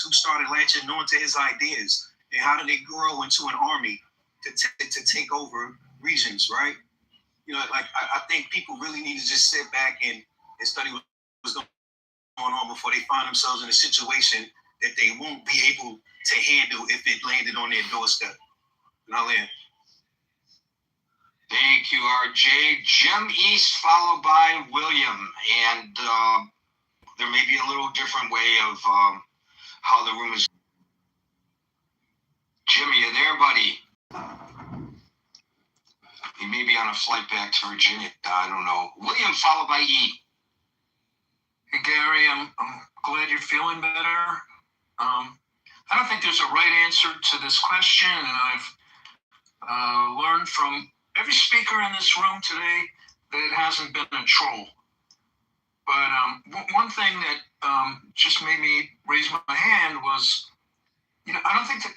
who started latching on to his ideas, and how did they grow into an army to take over regions, right? Like I think people really need to just sit back and study what's going on before they find themselves in a situation that they won't be able to handle if it landed on their doorstep. And I'll end. Thank you, RJ. Jim East, followed by William. And there may be a little different way of how the room is. Jim, are you there, buddy? He may be on a flight back to Virginia. I don't know. William, followed by E. Hey, Gary, I'm glad you're feeling better. I don't think there's a right answer to this question, and I've learned from every speaker in this room today that it hasn't been a troll. But one thing that just made me raise my hand was, I don't think the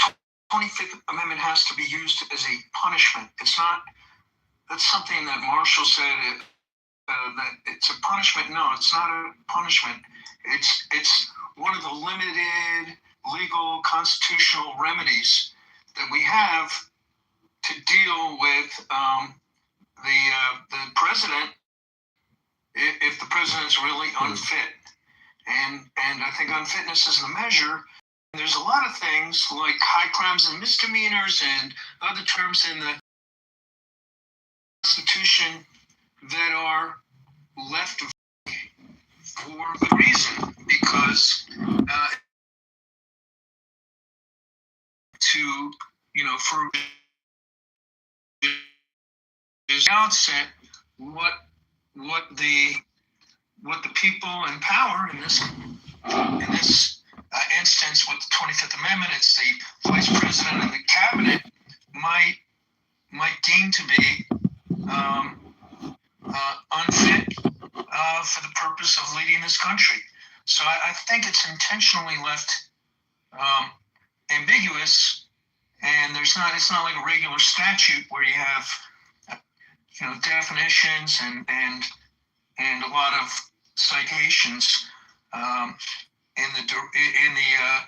25th Amendment has to be used as a punishment. It's not. That's something that Marshall said that it's a punishment. No, it's not a punishment. It's one of the limited legal constitutional remedies that we have to deal with the president if the president's really unfit. And I think unfitness is the measure. There's a lot of things like high crimes and misdemeanors and other terms in the Constitution that are left for the reason, because for the outset, what the people in power in this instance with the 25th Amendment, it's the vice president and the cabinet might deem to be unfit for the purpose of leading this country. So I think it's intentionally left ambiguous, and it's not like a regular statute where you have definitions and a lot of citations in the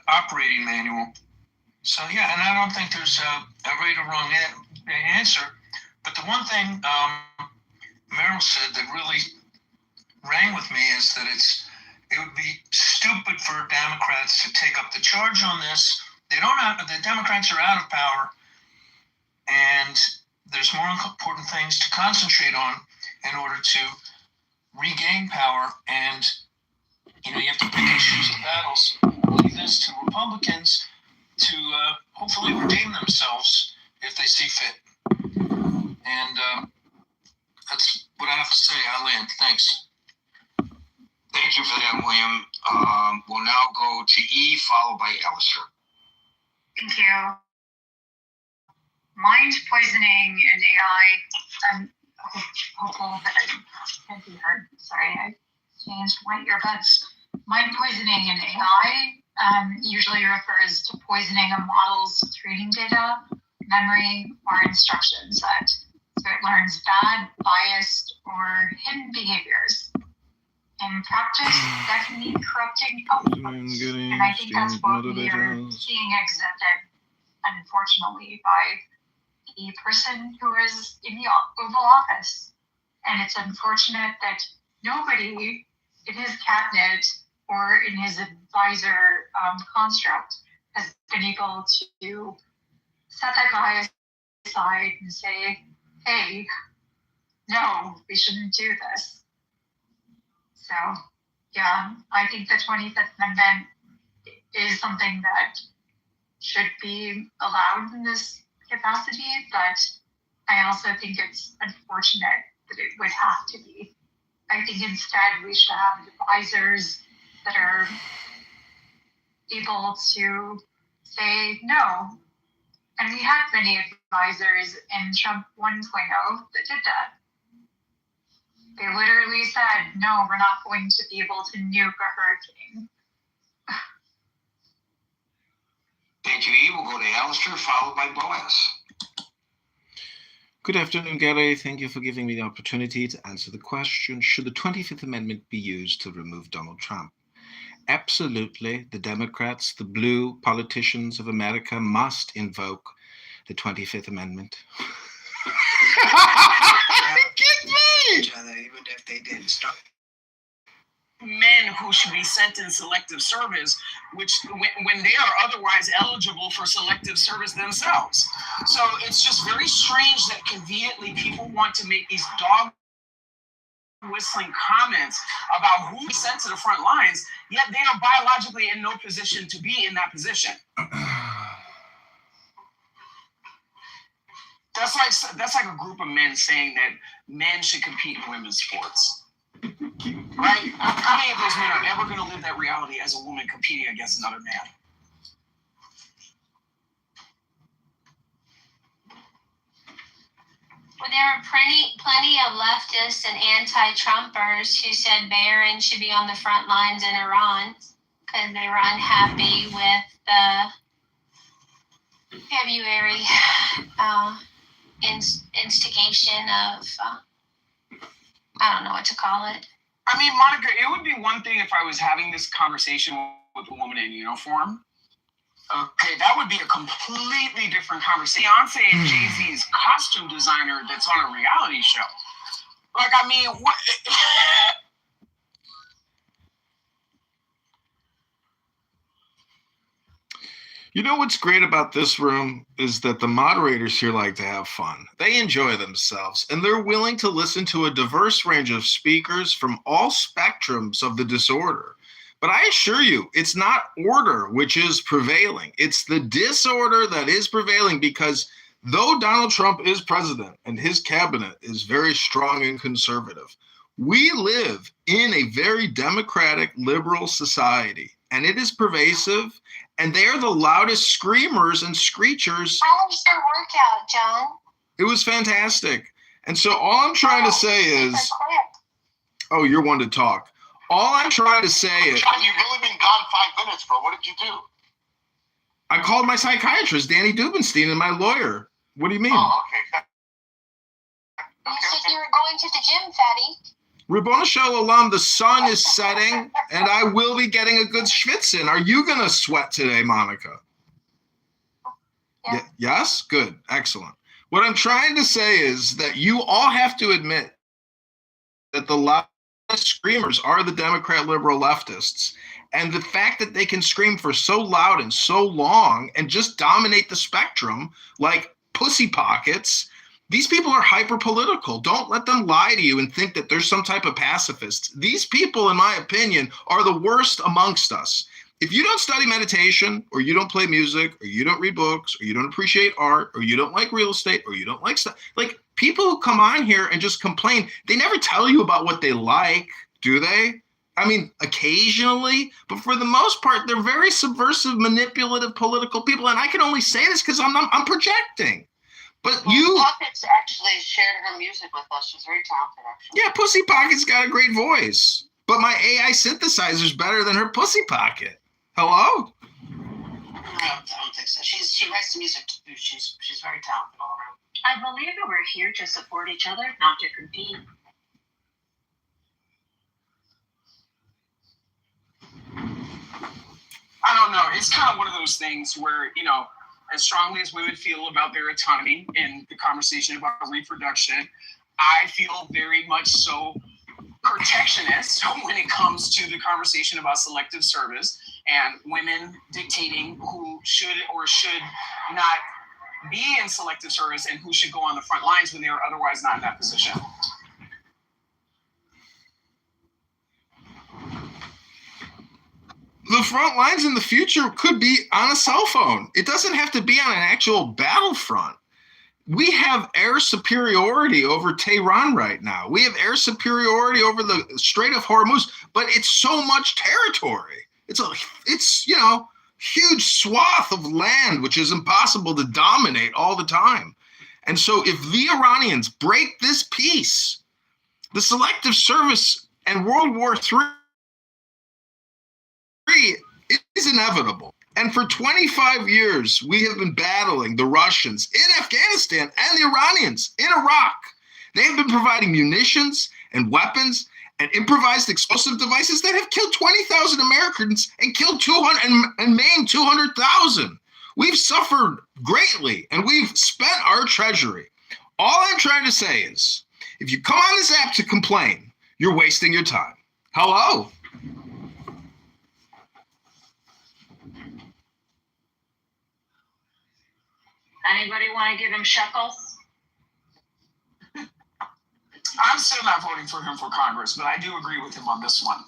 operating manual. So yeah, and I don't think there's a right or wrong answer. But the one thing Merrill said that really rang with me is that it would be stupid for Democrats to take up the charge on this. The Democrats are out of power, and there's more important things to concentrate on in order to regain power. And you have to pick and choose the battles. Leave this to Republicans to hopefully redeem themselves if they see fit. And that's what I have to say. I'll end. Thanks. Thank you for that, William. We'll now go to E, followed by Alistair. Thank you. Mind poisoning and AI. I'm hopeful that I can't be heard. Sorry, I changed my earbuds. Mind poisoning and AI usually refers to poisoning a model's training data, memory, or instruction set, so it learns bad, biased, or hidden behaviors. In practice, that can mean corrupting outputs, and I think that's what we are seeing exhibited, unfortunately, by the person who is in the Oval Office. And it's unfortunate that nobody in his cabinet or in his advisor construct has been able to set that guy aside and say, hey, no, we shouldn't do this. So, yeah, I think the 25th Amendment is something that should be allowed in this capacity, but I also think it's unfortunate that it would have to be. I think instead we should have advisors that are able to say no. And we had many advisors in Trump 1.0 that did that. They literally said, no, we're not going to be able to nuke a hurricane. Thank you, E. We'll go to Alistair, followed by Boaz. Good afternoon, Gary. Thank you for giving me the opportunity to answer the question, should the 25th Amendment be used to remove Donald Trump? absolutely, the Democrats, the blue politicians of America must invoke the 25th Amendment. Kick me! Even if they didn't stop. Men who should be sent in selective service, which when they are otherwise eligible for selective service themselves. So it's just very strange that conveniently people want to make these dog whistling comments about who is sent to the front lines, yet they are biologically in no position to be in that position. That's like a group of men saying that men should compete in women's sports. Right? How many of those men are ever going to live that reality as a woman competing against another man? Well, there were plenty of leftists and anti-Trumpers who said Barron should be on the front lines in Iran because they were unhappy with the February instigation of, I don't know what to call it. I mean, Monica, it would be one thing if I was having this conversation with a woman in uniform. Okay, that would be a completely different conversation. Beyonce and Jay-Z's costume designer that's on a reality show. Like, I mean, what? You know what's great about this room is that the moderators here like to have fun. They enjoy themselves, and they're willing to listen to a diverse range of speakers from all spectrums of the disorder. But I assure you, it's not order which is prevailing. It's the disorder that is prevailing because though Donald Trump is president and his cabinet is very strong and conservative, we live in a very democratic, liberal society, and it is pervasive. And they are the loudest screamers and screechers. How was your workout, John? It was fantastic. And so all I'm trying to say is, oh, you're one to talk. All I'm trying to say is, John, you've only been gone 5 minutes, bro. What did you do? I called my psychiatrist, Danny Dubinstein, and my lawyer. What do you mean? Oh, okay. You said you were going to the gym, fatty. Rabboni Shalom, the sun is setting, and I will be getting a good schwitz in. Are you going to sweat today, Monica? Yeah. Yes? Good. Excellent. What I'm trying to say is that you all have to admit that the loudest screamers are the Democrat liberal leftists. And the fact that they can scream for so loud and so long and just dominate the spectrum like pussy pockets, these people are hyper political. Don't let them lie to you and think that there's some type of pacifists. These people, in my opinion, are the worst amongst us. If you don't study meditation, or you don't play music, or you don't read books, or you don't appreciate art, or you don't like real estate, or you don't like stuff, like people who come on here and just complain, they never tell you about what they like, do they? I mean, occasionally, but for the most part, they're very subversive, manipulative, political people. And I can only say this because I'm projecting. But you Pockets actually shared her music with us. She's very talented, actually. Yeah, Pussy Pocket's got a great voice. But my AI synthesizer's better than her Pussy Pocket. Hello? I don't think so. She writes the music too. She's very talented all around. I believe that we're here to support each other, not to compete. I don't know. It's kind of one of those things where, you know, as strongly as women feel about their autonomy and the conversation about reproduction, I feel very much so protectionist when it comes to the conversation about selective service and women dictating who should or should not be in selective service and who should go on the front lines when they are otherwise not in that position. The front lines in the future could be on a cell phone. It doesn't have to be on an actual battlefront. We have air superiority over Tehran right now. We have air superiority over the Strait of Hormuz, but it's so much territory. It's you know, huge swath of land, which is impossible to dominate all the time. And so if the Iranians break this peace, the selective service and World War III is inevitable. And for 25 years, we have been battling the Russians in Afghanistan and the Iranians in Iraq. They have been providing munitions and weapons, and improvised explosive devices that have killed 20,000 Americans and killed 200 and maimed 200,000. We've suffered greatly, and we've spent our treasury. All I'm trying to say is, if you come on this app to complain, you're wasting your time. Hello? Anybody want to give him shekels? I'm still not voting for him for Congress, but I do agree with him on this one.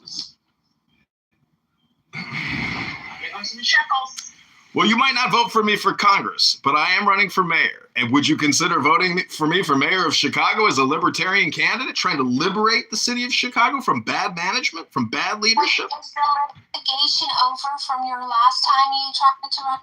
Give him some shekels. Well, you might not vote for me for Congress, but I am running for mayor. And would you consider voting for me for mayor of Chicago as a libertarian candidate trying to liberate the city of Chicago from bad management, from bad leadership? Is the litigation over from your last time you tried to run?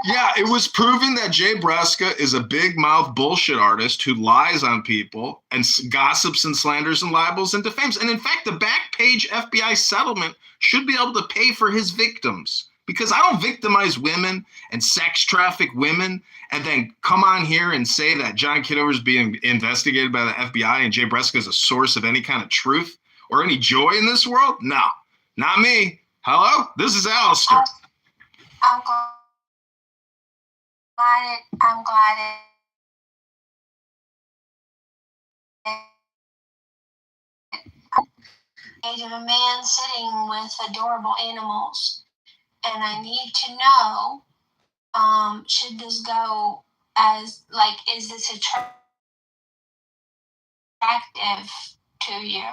Yeah, it was proven that Jay Breska is a big mouth bullshit artist who lies on people and gossips and slanders and libels and defames. And in fact, the back page FBI settlement should be able to pay for his victims. Because I don't victimize women and sex traffic women and then come on here and say that John Kitover is being investigated by the FBI and Jay Breska is a source of any kind of truth or any joy in this world. No, not me. Hello? This is Alistair. I'm glad age of a man sitting with adorable animals. And I need to know, should this go as, like, is this attractive to you?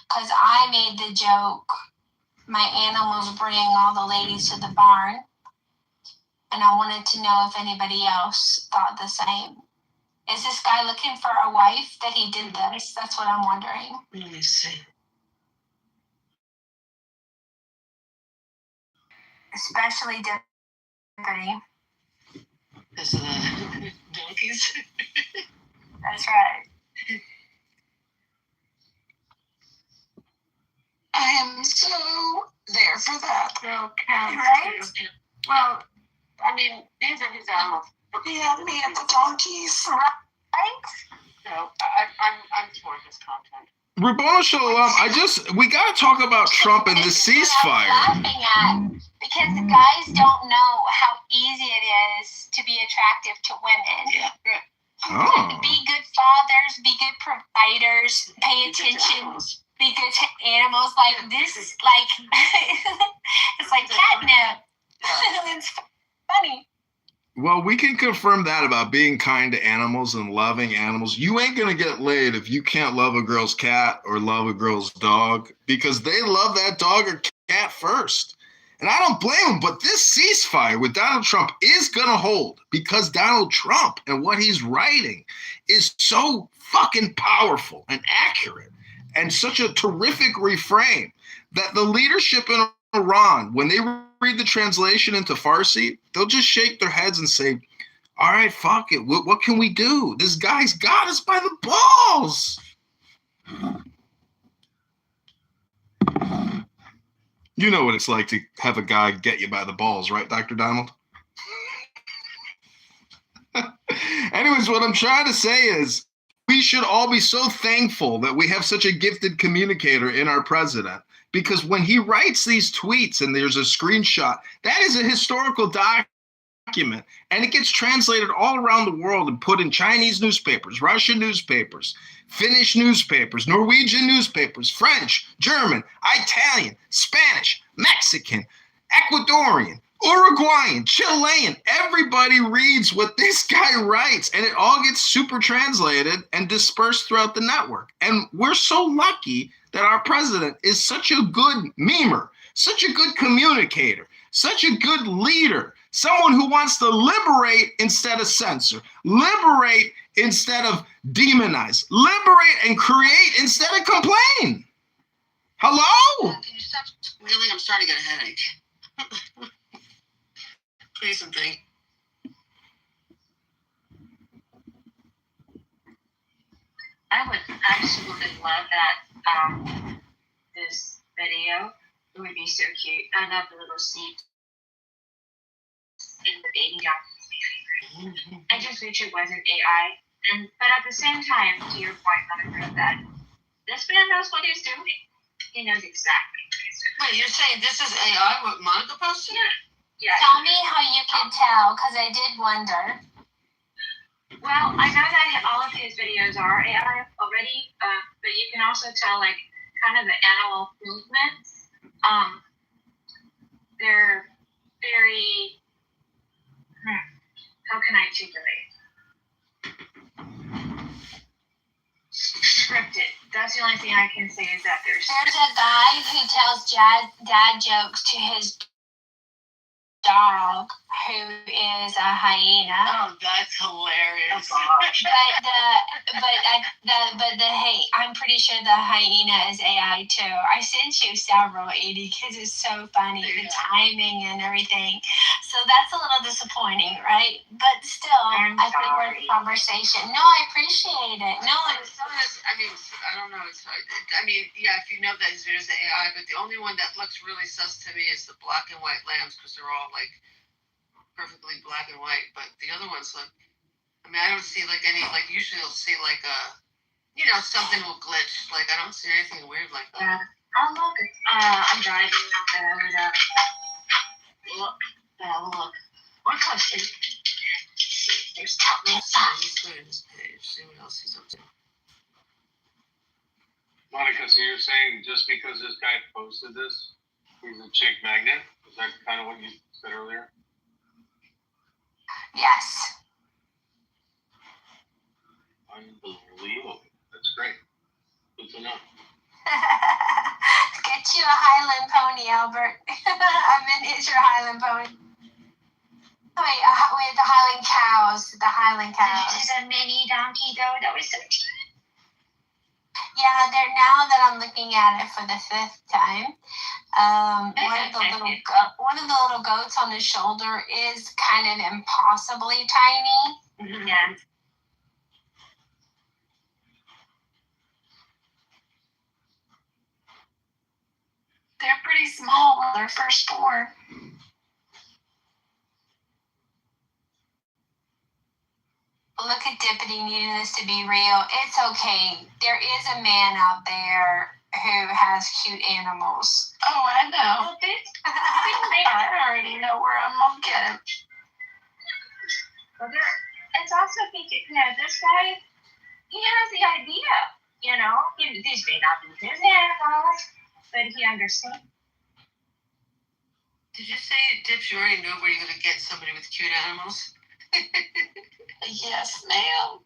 Because I made the joke, my animals bring all the ladies to the barn. And I wanted to know if anybody else thought the same. Is this guy looking for a wife that he did this? That's what I'm wondering. Let me see. Especially Deputy. There's the donkeys. That's right. I am so there for that. Okay. Right? Well, I mean, these are his animals. He had me at the donkeys. Right? No, I'm for this content. Rabboni Shalom, we got to talk about Trump and this ceasefire. Laughing at, because the guys don't know how easy it is to be attractive to women. Yeah. Oh. Be good fathers, be good providers, pay attention, be good to animals. Like this is like it's like catnip. It's funny. Well, we can confirm that about being kind to animals and loving animals. You ain't going to get laid if you can't love a girl's cat or love a girl's dog because they love that dog or cat first. And I don't blame them, but this ceasefire with Donald Trump is going to hold because Donald Trump and what he's writing is so fucking powerful and accurate and such a terrific refrain that the leadership in Iran, when they read the translation into Farsi, they'll just shake their heads and say, all right, fuck it. What can we do? This guy's got us by the balls. You know what it's like to have a guy get you by the balls, right, Dr. Donald? Anyways, what I'm trying to say is we should all be so thankful that we have such a gifted communicator in our president. Because when he writes these tweets and there's a screenshot, that is a historical document. And it gets translated all around the world and put in Chinese newspapers, Russian newspapers, Finnish newspapers, Norwegian newspapers, French, German, Italian, Spanish, Mexican, Ecuadorian, Uruguayan, Chilean. Everybody reads what this guy writes, and it all gets super translated and dispersed throughout the network. And we're so lucky that our president is such a good memer, such a good communicator, such a good leader, someone who wants to liberate instead of censor, liberate instead of demonize, liberate and create instead of complain. Hello? Can you stop squealing? I'm starting to get a headache. Please and thank. I would absolutely love that. This video, it would be so cute. I love the little seat and the baby doll. I just wish it wasn't AI. But at the same time, to your point, Monica, that This man knows what he's doing. He knows exactly what he's doing. Wait, you're saying this is AI? What Monica posted? Yeah. Tell me how you can tell, because I did wonder. Well, I know that all of his videos are AI already, but you can also tell like kind of the animal movements. They're very. How can I articulate? Scripted. That's the only thing I can say is that There's a guy who tells dad jokes to his dog, who is a hyena. Oh, that's hilarious. I'm pretty sure the hyena is AI too. I sent you several, Edie, because it's so funny, the timing and everything. So that's a little disappointing, right? But still, I think we're in conversation. No, I appreciate it. No, I mean, I don't know. I mean, yeah, if you know that his videos are AI, but the only one that looks really sus to me is the black and white lambs, because they're all like perfectly black and white. But the other ones look. I mean, I don't see like any. Like usually, you'll see like something will glitch. Like I don't see anything weird like that. Yeah. Oh look, I'm driving. Look. More closely. There's Let's go to this page. See what else he's up to. Monica, so you're saying just because this guy posted this, he's a chick magnet? Is that kind of what you said earlier? yes. Unbelievable. That's great. Good to know. Get you a Highland pony, Albert. A miniature Highland pony. Wait, the Highland cows. The Highland cows. This is a mini donkey though. That was so cute. Yeah, they're now that I'm looking at it for the 5th time. One of the little goats on his shoulder is kind of impossibly tiny. Yeah. They're pretty small when they're first born. Look at Dippity needing this to be real. It's okay. There is a man out there who has cute animals. Oh, I know. I already know where I'm gonna get him. Well, it's also thinking, this guy, he has the idea, these may not be his animals, but he understands. Did you say, Dips, you already know where you're going to get somebody with cute animals? Yes, ma'am.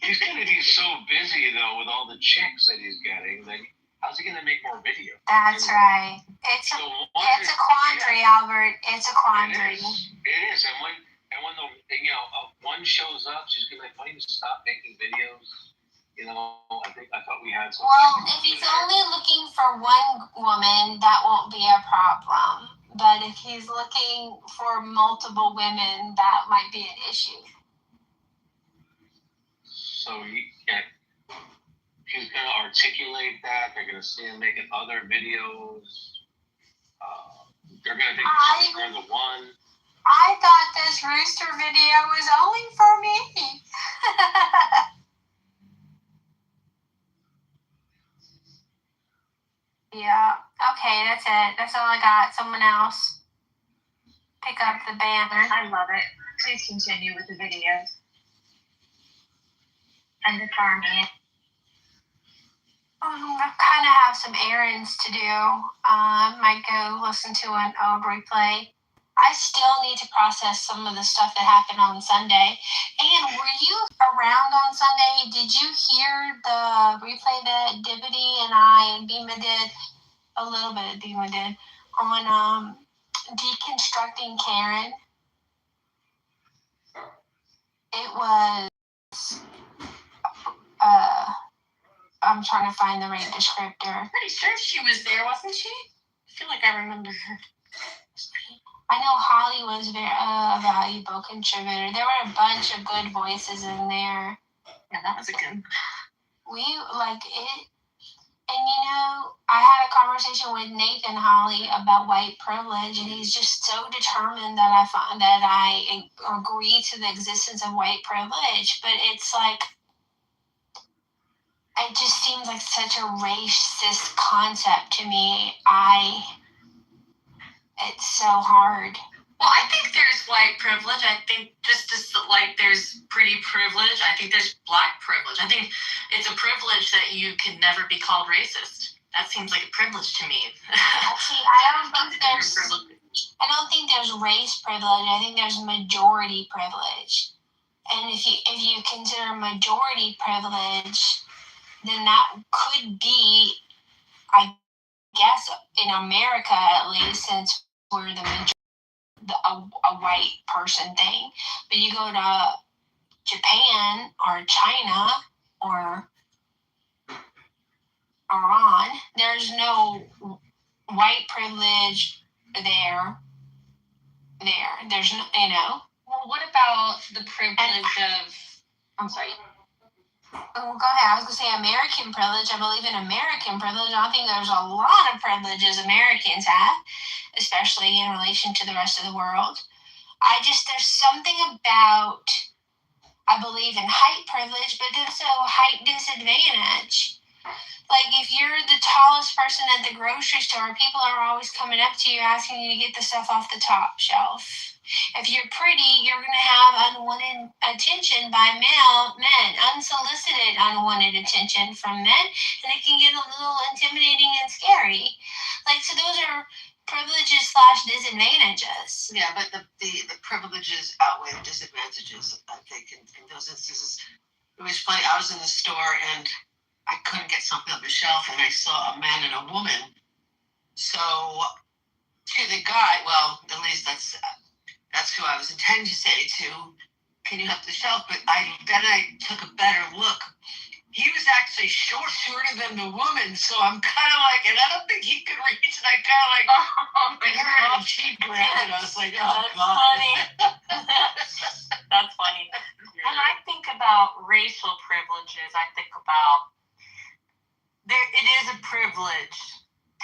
He's going to be so busy, though, with all the chicks that he's getting. Like, how's he going to make more videos? That's right. It's a quandary, Albert. It's a quandary. It is. And when one shows up, she's going to be like, why don't you stop making videos? I thought we had something. Well, if he's only looking for one woman, that won't be a problem. But if he's looking for multiple women, that might be an issue. So he's going to articulate that. They're going to see him making other videos. They're going to think they're the one. I thought this rooster video was only for me. Yeah. Okay, that's it. That's all I got. Someone else. Pick up the banner. I love it. Please continue with the videos. And the farming. I kind of have some errands to do. Might go listen to an old replay. I still need to process some of the stuff that happened on Sunday. And were you around on Sunday? Did you hear the replay that Dibbity and I and Bima did? A little bit of Bima did on deconstructing Karen. It was I'm trying to find the right descriptor. Pretty sure she was there, wasn't she? I feel like I remember her. I know Holly was a valuable contributor. There were a bunch of good voices in there. Yeah, that was a good. We like it. And I had a conversation with Nathan Holly about white privilege, and he's just so determined that I agree to the existence of white privilege. But it's like, it just seems like such a racist concept to me. It's so hard. Well, I think there's white privilege. I think just like there's pretty privilege. I think there's black privilege. I think it's a privilege that you can never be called racist. That seems like a privilege to me. See, I don't think there's race privilege. I think there's majority privilege. And if you consider majority privilege, then that could be, I guess, in America at least, since we're the majority, a white person thing. But you go to Japan or China or Iran, there's no white privilege there. There's no, Well, what about the privilege of? I'm sorry. Oh, go ahead. I was going to say American privilege. I believe in American privilege. I think there's a lot of privileges Americans have, especially in relation to the rest of the world. There's something about, I believe in height privilege, but also height disadvantage. Like if you're the tallest person at the grocery store, people are always coming up to you asking you to get the stuff off the top shelf. If you're pretty, you're going to have unwanted attention by men, unsolicited unwanted attention from men, and it can get a little intimidating and scary. So those are privileges / disadvantages. Yeah, but the privileges outweigh the disadvantages, I think, in those instances. It was funny, I was in the store and I couldn't get something off the shelf, and I saw a man and a woman. So to the guy, well, at least that's who I was intending to say to, can you help the shelf? But then I took a better look. He was actually shorter than the woman, so I'm kind of like, and I don't think he could reach, and I kind of like, and she grabbed it. I was like, oh, That's God. funny. That's funny. When I think about racial privileges, I think about it is a privilege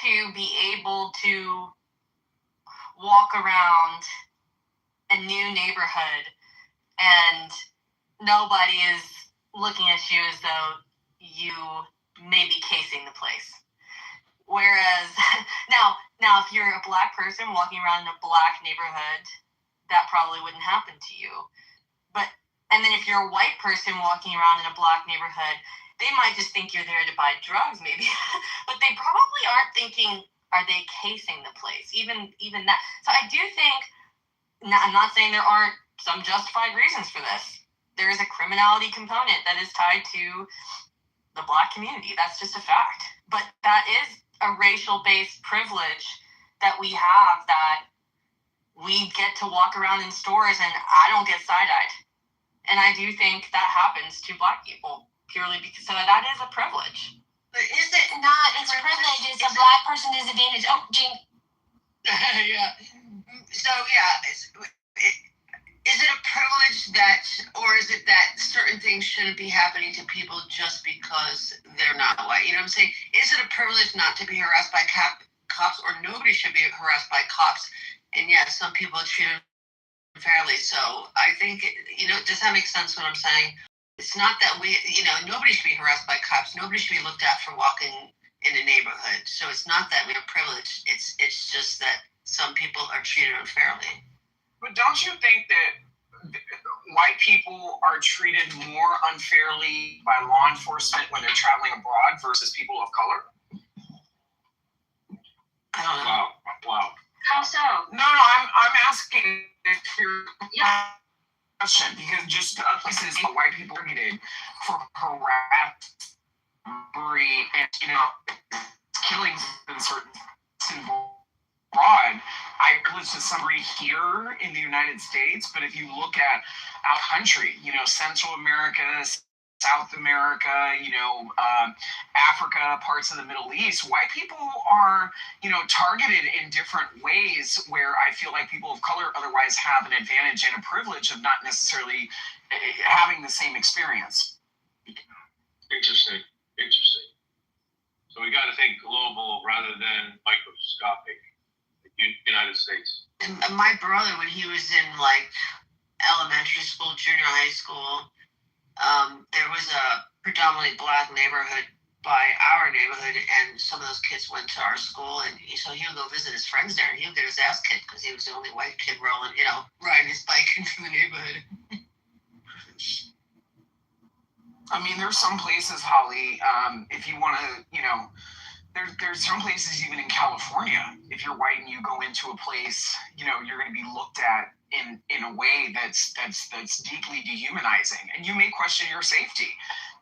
to be able to walk around a new neighborhood and nobody is looking at you as though you may be casing the place. Whereas now if you're a black person walking around in a black neighborhood, that probably wouldn't happen to you. And then if you're a white person walking around in a black neighborhood, they might just think you're there to buy drugs, maybe, but they probably aren't thinking, are they casing the place? Even that. So I do think, I'm not saying there aren't some justified reasons for this. There is a criminality component that is tied to the black community. That's just a fact. But that is a racial-based privilege that we have, that we get to walk around in stores and I don't get side-eyed. And I do think that happens to black people purely because that is a privilege. But is it Not, it's privilege. It's a black person disadvantage. Oh, Jean. Yeah. So, yeah, is it a privilege that, or is it that certain things shouldn't be happening to people just because they're not white? You know what I'm saying? Is it a privilege not to be harassed by cops, or nobody should be harassed by cops? And yeah, some people are treated unfairly. So I think, does that make sense what I'm saying? It's not that nobody should be harassed by cops. Nobody should be looked at for walking in a neighborhood. So it's not that we're privileged. It's just that some people are treated unfairly. But don't you think that white people are treated more unfairly by law enforcement when they're traveling abroad versus people of color? I don't know. Wow. How so? No, I'm asking if you're question, because just places white people are needed for harassment and killings in certain abroad. I privilege to somebody here in the United States, but if you look at our country, Central America, South America, Africa, parts of the Middle East, white people are, targeted in different ways where I feel like people of color otherwise have an advantage and a privilege of not necessarily having the same experience. Interesting. So we got to think global rather than microscopic. United States. And my brother, when he was in elementary school, junior high school, there was a predominantly black neighborhood by our neighborhood, and some of those kids went to our school, and so he would go visit his friends there, and he would get his ass kicked because he was the only white kid rolling, riding his bike into the neighborhood. I mean, there's some places, Holly, if you want to, there's some places even in California, if you're white and you go into a place, you're going to be looked at in a way that's deeply dehumanizing, and you may question your safety.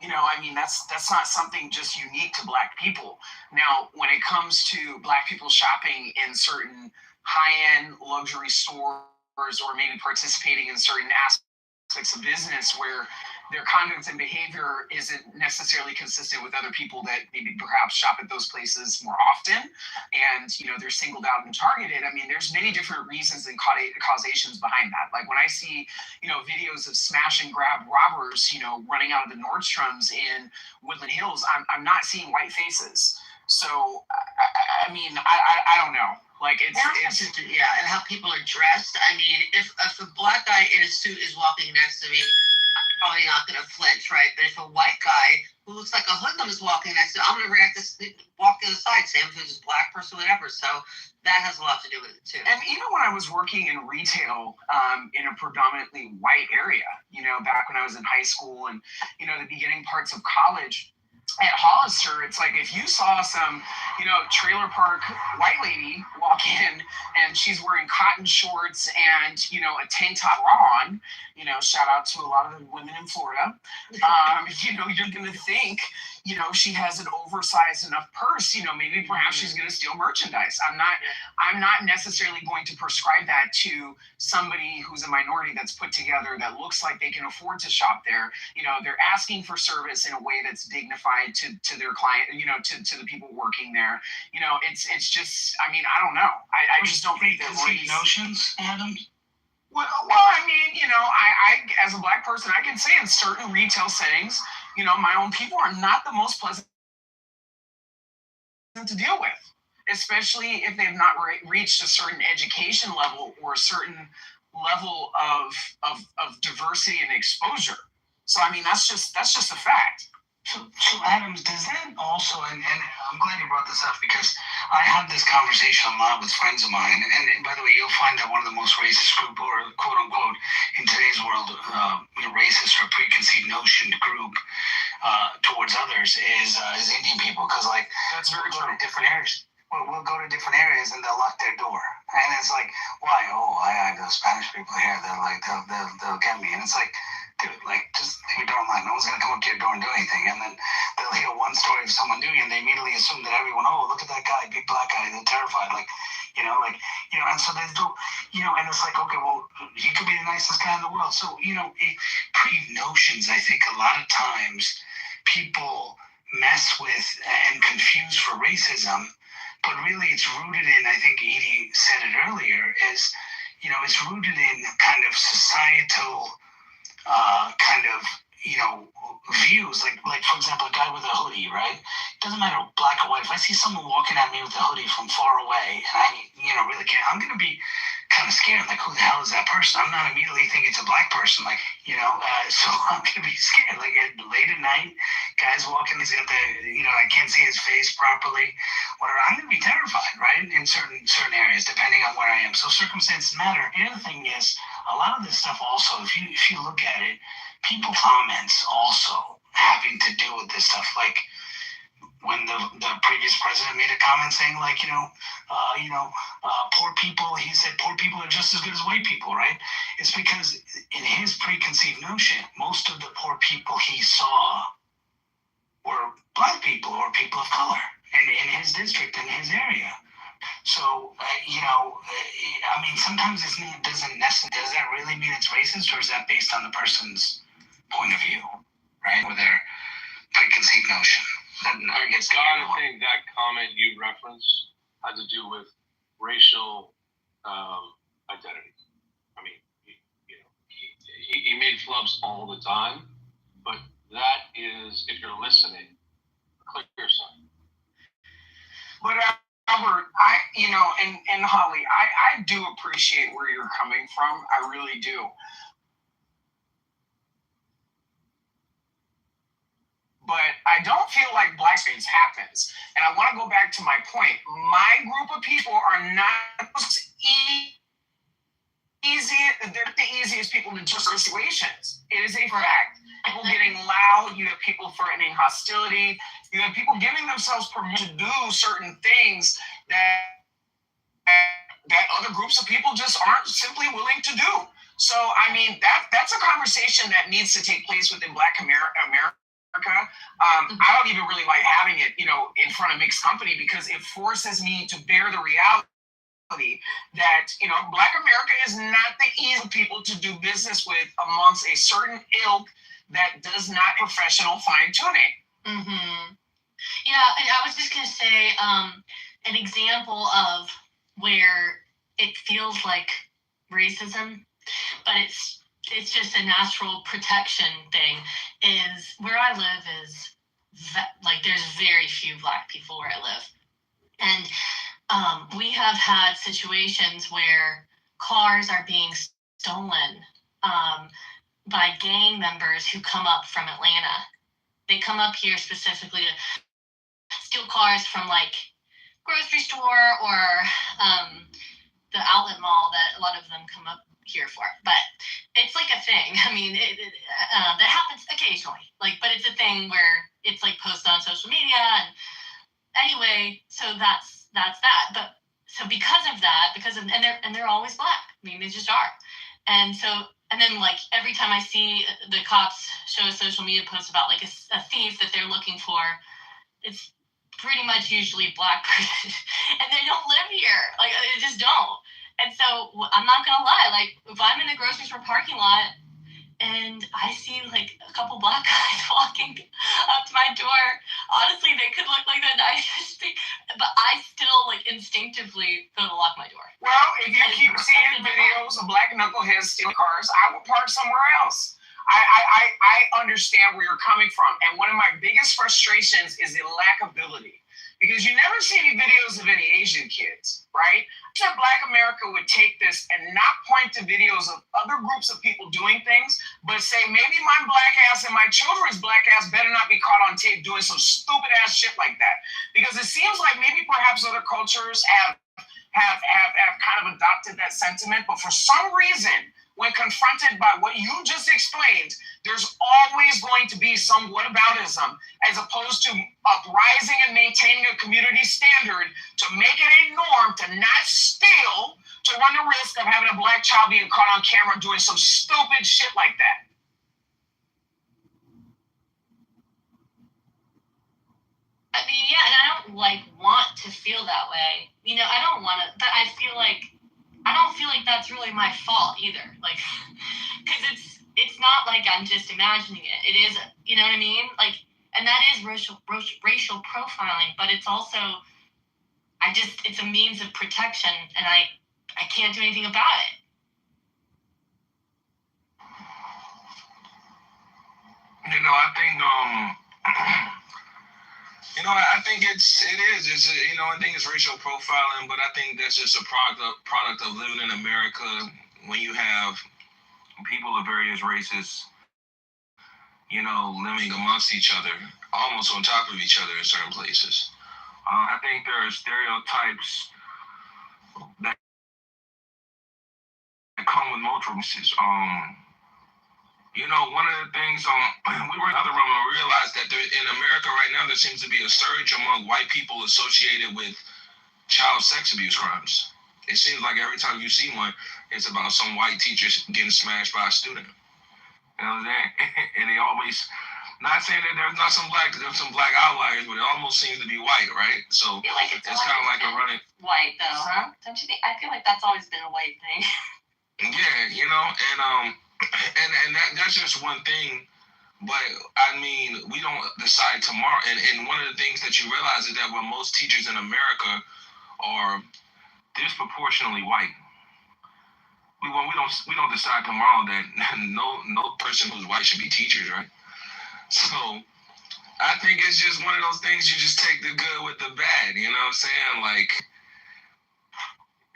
I mean, that's not something just unique to Black people. Now, when it comes to Black people shopping in certain high-end luxury stores, or maybe participating in certain aspects of business where their conduct and behavior isn't necessarily consistent with other people that maybe perhaps shop at those places more often, and they're singled out and targeted. I mean, there's many different reasons and causations behind that. Like when I see videos of smash and grab robbers running out of the Nordstroms in Woodland Hills, I'm not seeing white faces. So I mean, I don't know. Like it's and how people are dressed. I mean, if a black guy in a suit is walking next to me, I'm probably not going to flinch, right? But if a white guy who looks like a hoodlum is walking next to me, I'm going to walk to the side, same if it's a black person, whatever. So that has a lot to do with it too. And even when I was working in retail in a predominantly white area, back when I was in high school and the beginning parts of college, at Hollister, it's like if you saw some, trailer park white lady walk in and she's wearing cotton shorts and, a tank top bra on, shout out to a lot of the women in Florida, you're going to think, she has an oversized enough purse, maybe perhaps she's going to steal merchandise. I'm not necessarily going to prescribe that to somebody who's a minority that's put together that looks like they can afford to shop there. They're asking for service in a way that's dignified to their client, to the people working there. It's just, I mean, I don't know. I just don't think that preconceived notions, Adam. Well, I mean, I as a Black person, I can say in certain retail settings, my own people are not the most pleasant to deal with, especially if they've not reached a certain education level or a certain level of diversity and exposure. So, I mean, that's just a fact. So Adams, does that also, and I'm glad you brought this up because I had this conversation a lot with friends of mine, and by the way, you'll find that one of the most racist group, or quote unquote, in today's world, racist or preconceived notion group towards others is Indian people, because like that's very true. To different areas. We'll go to different areas and they'll lock their door, and it's like, why? Oh, I got Spanish people here. They're like, they'll get me, and it's like, dude, like, just leave your door unlocked. No one's gonna come up to your door and do anything. And then they'll hear one story of someone doing it, and they immediately assume that everyone, oh, look at that guy, big black guy. They're terrified, and so they do, and it's like, okay, well, he could be the nicest guy in the world. So, pre-notions, I think a lot of times people mess with and confuse for racism, but really it's rooted in, I think Edie said it earlier, is, it's rooted in kind of societal views, like for example, a guy with a hoodie, right? Doesn't matter black or white. If I see someone walking at me with a hoodie from far away, and I really can't, I'm gonna be kind of scared. Like, who the hell is that person? I'm not immediately thinking it's a black person. So I'm gonna be scared. Like late at night, guys walking, he's got I can't see his face properly. Whatever. I'm gonna be terrified, right? In certain areas, depending on where I am. So circumstances matter. The other thing is, a lot of this stuff also, if you look at it, people comments also having to do with this stuff. Like when the previous president made a comment saying, like, poor people, he said poor people are just as good as white people, right? It's because in his preconceived notion, most of the poor people he saw were black people or people of color in his district, in his area. So, I mean, sometimes does that really mean it's racist, or is that based on the person's point of view, right? Or their preconceived notion? I think that comment you referenced had to do with racial identity. I mean, he made flubs all the time, but that is, if you're listening, a clear sign. But Albert, and Holly, I do appreciate where you're coming from. I really do. but I don't feel like black space happens. And I want to go back to my point. My group of people are not they're the easiest people to do situations. It is a fact. People getting loud, you have people threatening hostility, you have people giving themselves permission to do certain things that other groups of people just aren't simply willing to do. So, I mean, that's a conversation that needs to take place within Black America. I don't even really like having it, in front of mixed company, because it forces me to bear the reality that, Black America is not the easy people to do business with amongst a certain ilk that does not professional fine tuning. Mm-hmm. Yeah, and I was just gonna say an example of where it feels like racism, but it's just a natural protection thing. Is where I live is there's very few Black people where I live, and we have had situations where cars are being stolen by gang members who come up from Atlanta. They come up here specifically to steal cars from grocery store or the outlet mall that a lot of them come up here for. But it's like a thing. I mean, that happens occasionally. But it's a thing where it's posted on social media. And anyway, so that's that. But so because of that, and they're always Black. I mean, they just are. And so. And then, every time I see the cops show a social media post about, a thief that they're looking for, it's pretty much usually Black person. And they don't live here. They just don't. And so, I'm not going to lie. If I'm in a grocery store parking lot and I see, a couple Black guys walking up to my door, honestly, they could look like the nicest thing. But I still, instinctively go to lock my door. Well, if you keep seeing videos of Black knuckleheads stealing cars, I will park somewhere else. I understand where you're coming from. And one of my biggest frustrations is the lackability. Because you never see any videos of any Asian kids, right? I wish Black America would take this and not point to videos of other groups of people doing things, but say, maybe my Black ass and my children's Black ass better not be caught on tape doing some stupid ass shit like that. Because it seems like maybe perhaps other cultures have kind of adopted that sentiment, but for some reason, when confronted by what you just explained, there's always going to be some whataboutism, as opposed to uprising and maintaining a community standard to make it a norm to not steal, to run the risk of having a Black child being caught on camera doing some stupid shit like that. I mean, yeah, and I don't want to feel that way. I don't want to, but I don't feel like that's really my fault either. Because it's not like I'm just imagining it. It is, you know what I mean? And that is racial profiling, but it's also, it's a means of protection, and I can't do anything about it. I think I think it is. I think it's racial profiling, but I think that's just a product of living in America when you have people of various races, living amongst each other, almost on top of each other in certain places. I think there are stereotypes that come with multiple races. One of the things, we were in another room and we realized that in America right now, there seems to be a surge among white people associated with child sex abuse crimes. It seems like every time you see one, it's about some white teacher getting smashed by a student. You know what I'm saying? And they always, not saying that there's some black outliers, but it almost seems to be white, right? So it's kind of like a running. White though, huh? Don't you think? I feel like that's always been a white thing. Yeah, and that's just one thing, but I mean, we don't decide tomorrow. And one of the things that you realize is that most teachers in America are disproportionately white. We don't decide tomorrow that no person who's white should be teachers, right? So I think it's just one of those things, you just take the good with the bad. You know what I'm saying?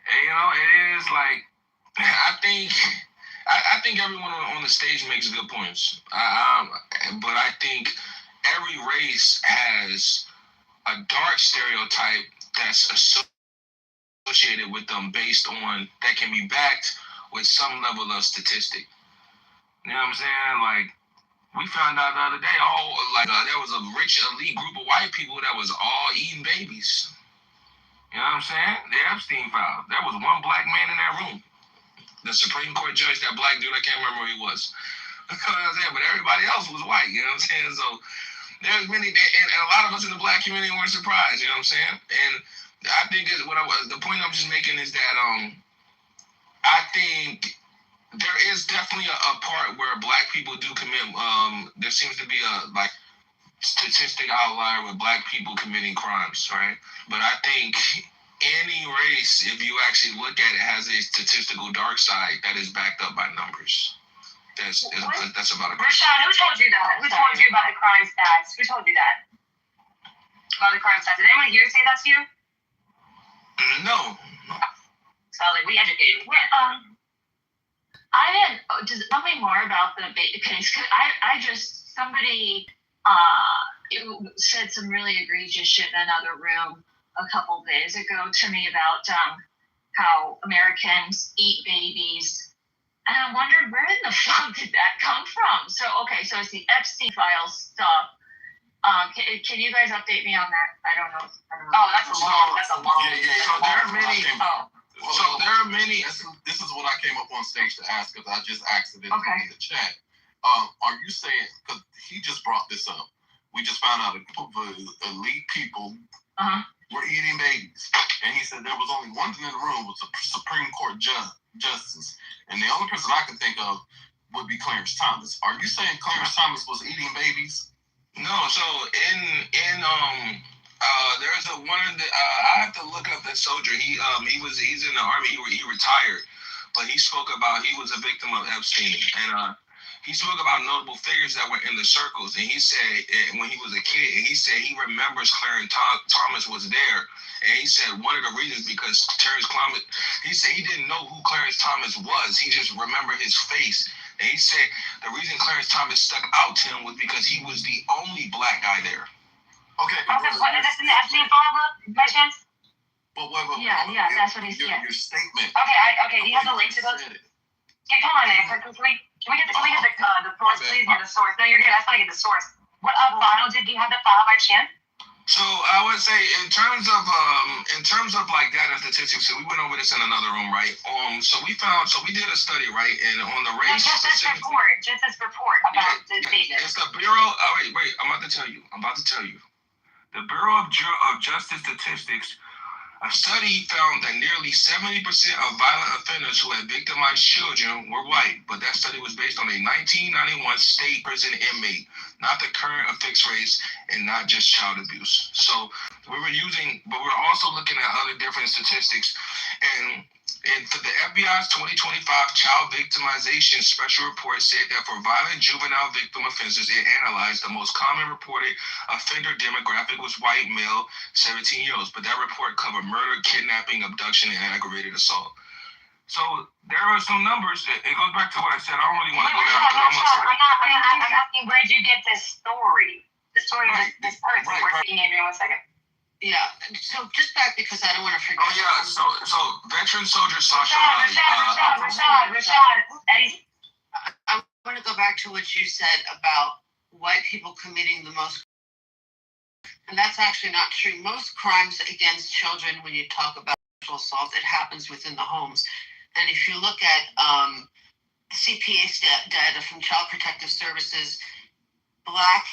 It is I think everyone on the stage makes good points. But I think every race has a dark stereotype that's associated with them based on that can be backed with some level of statistic. You know what I'm saying? Like, we found out the other day, there was a rich elite group of white people that was all eating babies. You know what I'm saying? The Epstein file. There was one black man in that room. The Supreme Court judge, that black dude, I can't remember who he was. You know what I'm saying? But everybody else was white. You know what I'm saying? So there's many, and a lot of us in the black community weren't surprised. You know what I'm saying? And I think the point I'm just making is that I think there is definitely a part where black people do commit. There seems to be a statistic outlier with black people committing crimes, right? But I think any race, if you actually look at it, has a statistical dark side that is backed up by numbers. That's about a question. Rashad, who told you that? Who told you about the crime stats? Who told you that? About the crime stats? Did anyone here say that to you? No. So like we educated. I didn't. Does tell me more about the case? Somebody said some really egregious shit in another room a couple days ago to me about how Americans eat babies, and I wondered where in the fuck did that come from? So it's the Epstein file stuff. Can you guys update me on that? I don't know. Oh, that's a long. Yeah. So there are many. So there are many. This is what I came up on stage to ask, because I just asked it in the chat. Are you saying, because he just brought this up, we just found out the elite people were eating babies, and he said there was only one thing in the room was a Supreme Court justice, and the only person I could think of would be Clarence Thomas. Are you saying Clarence Thomas was eating babies? No. So there's I have to look up that soldier. He's in the army. He retired, but he spoke about he was a victim of Epstein, and he spoke about notable figures that were in the circles. And he said when he was a kid, and he said he remembers Clarence Thomas was there, and he said one of the reasons because Clarence Thomas, he said he didn't know who Clarence Thomas was. He just remembered his face. And he said the reason Clarence Thomas stuck out to him was because he was the only black guy there. Okay. What is this in the Epstein file, by chance? But wait. Yeah, that's what he said. Your statement. Okay. Do you have the link to those? Okay, come on, man. Can we get the source, please? Yeah, the source. No, you're good. I just want to get the source. What file do you have the file by chance? So I would say in terms of like data statistics, so we went over this in another room, right? So we did a study, right, and on the race. Just this report about the data. It's the Bureau. Oh, wait. I'm about to tell you. The Bureau of Justice Statistics. A study found that nearly 70% of violent offenders who had victimized children were white, but that study was based on a 1991 state prison inmate, not the current affixed race, and not just child abuse. So we're also looking at other different statistics, and for the FBI's 2025 Child Victimization Special Report said that for violent juvenile victim offenses, it analyzed the most common reported offender demographic was white male, 17-year-olds, but that report covered murder, kidnapping, abduction, and aggravated assault. So there are some numbers. It goes back to what I said. I don't really want to go down. I'm asking, where did you get this story? The story of this person. Right. Give me 1 second. Yeah. So just back, because I don't want to forget. Oh yeah. So veteran soldier Sasha. Rashad. I want to go back to what you said about white people committing the most, and that's actually not true. Most crimes against children, when you talk about sexual assault, it happens within the homes. And if you look at CPA data from Child Protective Services, Black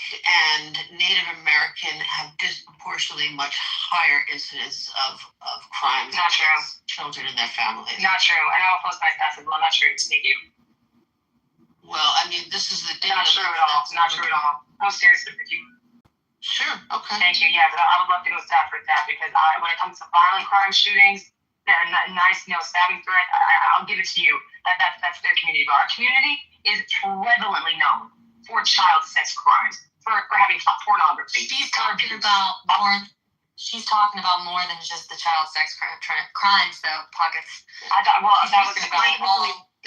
and Native American have disproportionately much higher incidence of crimes Not true. against children and their families. Not true. I know I'll post my stats as well. Not true. Thank you. Well, I mean, this is the data. Not true at all. Not true at all. No, seriously, with you. Sure. Okay. Thank you. Yeah, but I would love to go stat for that, because when it comes to violent crime shootings, nice, stabbing threat, I'll give it to you. That's their community. But our community is prevalently known for child sex crimes, for having pornography. She's talking about more than just the child sex crimes, though, pockets. That was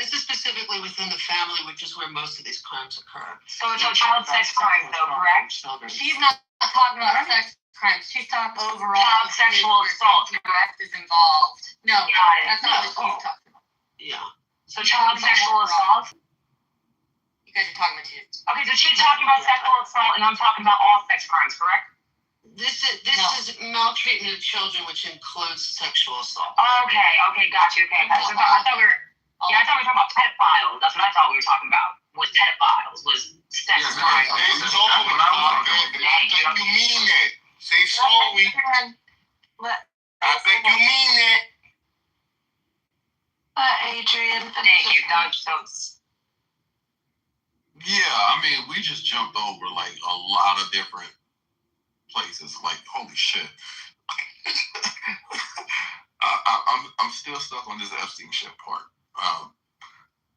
This is specifically within the family, which is where most of these crimes occur. So it's a child sex crime, though, correct? Children. She's not talking about sex crimes. She's talking overall. Child sexual assault, correct? Is involved. No, Got it. that's not what she's talking about. Yeah. So child sexual assault? You guys are talking about you. Okay, so she's talking about sexual assault, and I'm talking about all sex crimes, correct? This is maltreatment of children, which includes sexual assault. Okay, got you. Okay, I thought we were talking about pedophiles. That's what I thought we were talking about. Was pedophiles? Was sex crimes? You mean it. Say sorry. I think you mean it. Adrian, Thank you. Yeah, I mean, we just jumped over like a lot of different places. Like, holy shit. I'm still stuck on this Epstein shit part.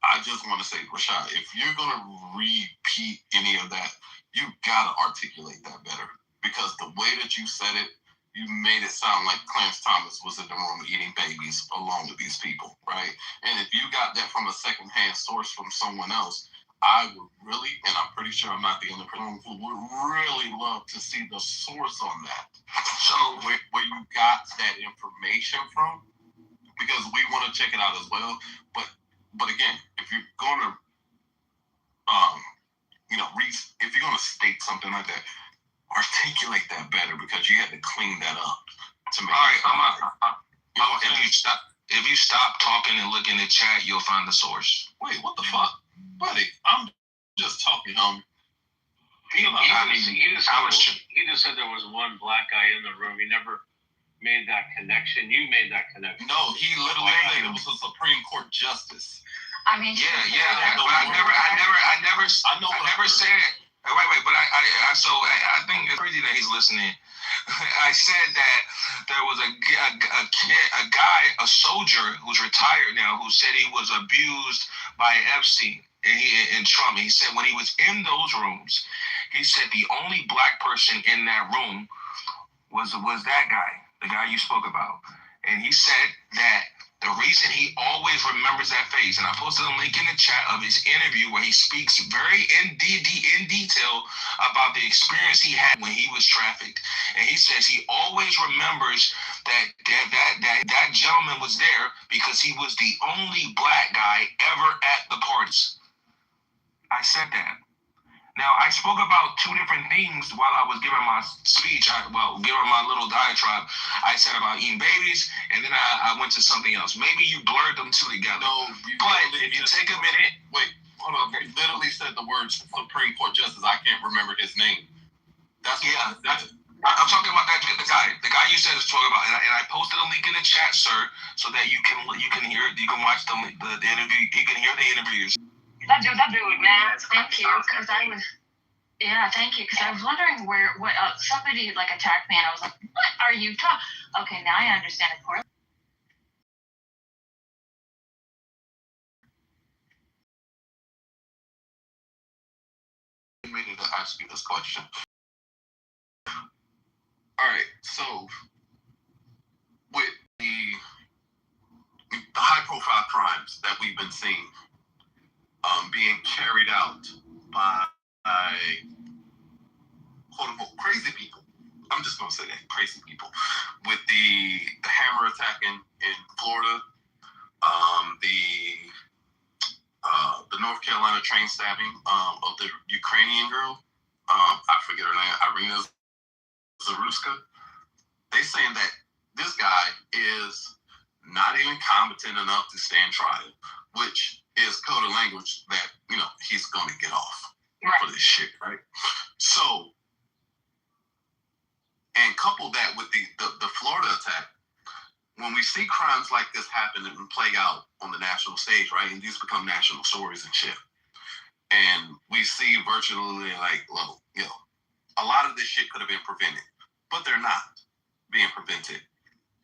I just want to say, Rashad, if you're gonna repeat any of that, you gotta articulate that better, because the way that you said it, you made it sound like Clarence Thomas was in the room eating babies along with these people, right? And if you got that from a secondhand source from someone else, I would really, and I'm pretty sure I'm not the only person who would really love to see the source on that. So where you got that information from, because we want to check it out as well. But again, if you're gonna, if you're gonna state something like that, articulate that better, because you had to clean that up to make. All right, if you stop talking and look in the chat, you'll find the source. Wait, what the fuck, buddy? I'm just talking, He just said there was one black guy in the room. He never made that connection. You made that connection. No, he literally said it was a Supreme Court justice. I mean, yeah, but I never said. Wait, but I think it's crazy that he's listening. I said that there was a guy, a soldier who's retired now, who said he was abused by Epstein and Trump. He said when he was in those rooms, he said the only black person in that room was that guy, the guy you spoke about. And he said that the reason he always remembers that face, and I posted a link in the chat of his interview where he speaks very in detail about the experience he had when he was trafficked. And he says he always remembers that gentleman was there because he was the only black guy ever at the parties. I said that. Now, I spoke about two different things while I was giving my speech, giving my little diatribe. I said about eating babies, and then I went to something else. Maybe you blurred them two together. No, but if you take a minute. Wait, hold on. You literally said the words Supreme Court Justice. I can't remember his name. I'm talking about the guy you said is talking about, and I posted a link in the chat, sir, so that you can hear it. You can watch the interview. You can hear the interviews. That dude, man. Thank you, because I was wondering what somebody like attacked me, and I was like, what are you talking? Okay, now I understand it poorly. I needed to ask you this question. All right, so with the high-profile crimes that we've been seeing being carried out by quote-unquote crazy people. I'm just going to say that, crazy people. With the hammer attack in Florida, the North Carolina train stabbing of the Ukrainian girl, I forget her name, Irina Zaruska. They saying that this guy is not even competent enough to stand trial, which is code of language that, he's going to get off for this shit, right? So, and couple that with the Florida attack, when we see crimes like this happen and play out on the national stage, right, and these become national stories and shit, and we see virtually a lot of this shit could have been prevented, but they're not being prevented.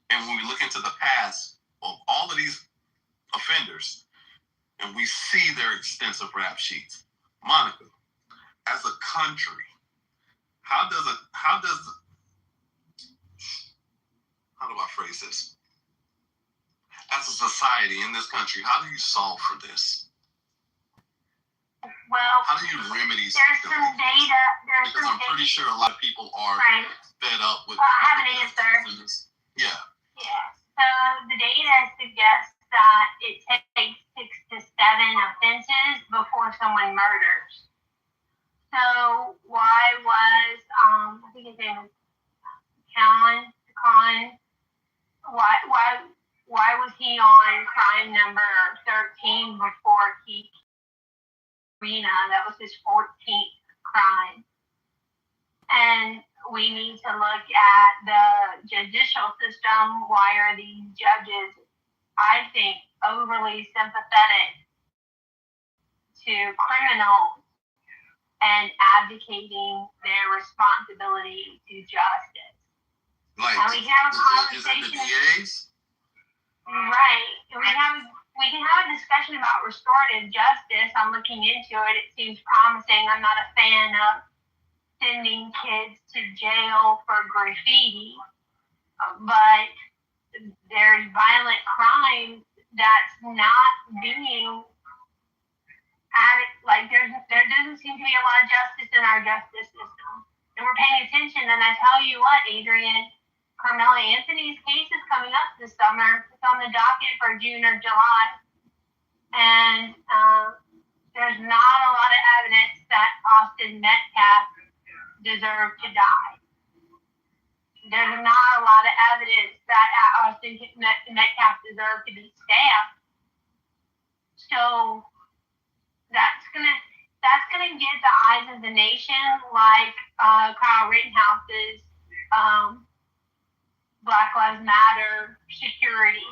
And when we look into the past of all of these offenders, and we see their extensive rap sheets, Monica, as a country, how do I phrase this? as a society in this country, how do you solve for this? Well, how do you remedy there's some data. Because I'm pretty sure a lot of people are fed up with. I have an answer. Yeah. Yeah. So the data suggests that it takes 6 to 7 offenses before someone murders. So why was I think his name was Khan? Why was he on crime number 13 before he? That was his 14th crime. And we need to look at the judicial system. Why are these judges, I think, overly sympathetic to criminals and abdicating their responsibility to justice? Like and we can have a conversation. The DAs? Right. And we can have a discussion about restorative justice. I'm looking into it. It seems promising. I'm not a fan of sending kids to jail for graffiti, but there's violent crime that's not being added. Like there doesn't seem to be a lot of justice in our justice system, and we're paying attention. And I tell you what, Adrian, Carmela Anthony's case is coming up this summer. It's on the docket for June or July. And there's not a lot of evidence that Austin Metcalf deserved to die. There's not a lot of evidence that Austin Metcalf deserved to be stabbed. So that's gonna get the eyes of the nation, like Kyle Rittenhouse's Black Lives Matter security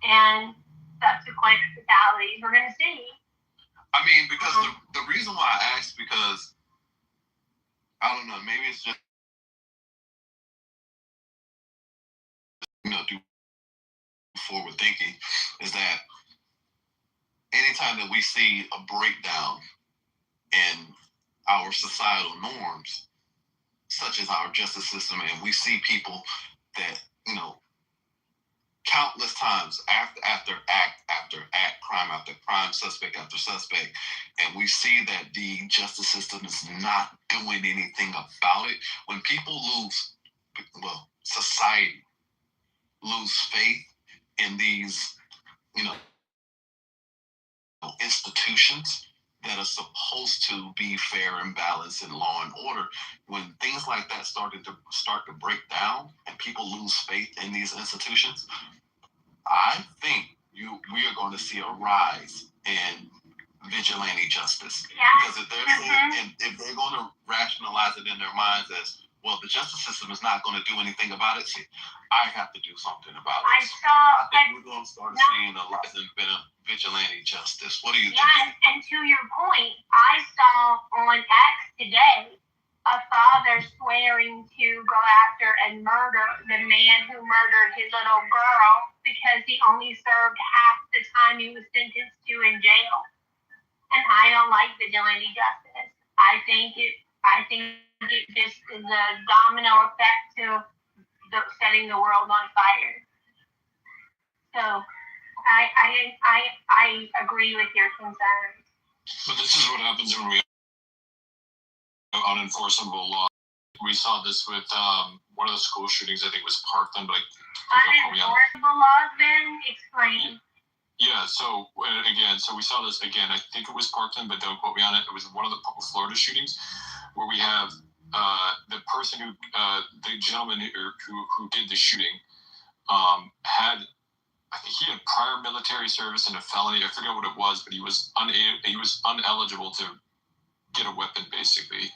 and subsequent fatalities. We're going to see. I mean, because the reason why I asked, because I don't know, maybe it's just do forward thinking, is that anytime that we see a breakdown in our societal norms, such as our justice system, and we see people that, countless times after act, crime after crime, suspect after suspect, and we see that the justice system is not doing anything about it. When people society lose faith in these, institutions that are supposed to be fair and balanced and law and order, when things like that start to break down and people lose faith in these institutions, I think we are going to see a rise in vigilante justice. Yeah. Because if they're going to rationalize it in their minds as, well, the justice system is not going to do anything about it, see, I have to do something about it. I think we're going to start seeing a rise in vigilante justice. What do you think? Yeah, and to your point, I saw on X today a father swearing to go after and murder the man who murdered his little girl because he only served half the time he was sentenced to in jail. And I don't like vigilante justice. I think it just is a domino effect to setting the world on fire. So I agree with your concerns. But this is what happens when we have unenforceable law. We saw this with one of the school shootings. I think it was Parkland. But unenforceable laws, Ben? Explain. Yeah. So we saw this again. I think it was Parkland, but don't quote me on it. It was one of the Florida shootings where we have the person the gentleman who did the shooting I think he had prior military service and a felony. I forget what it was, but he was ineligible to get a weapon, basically.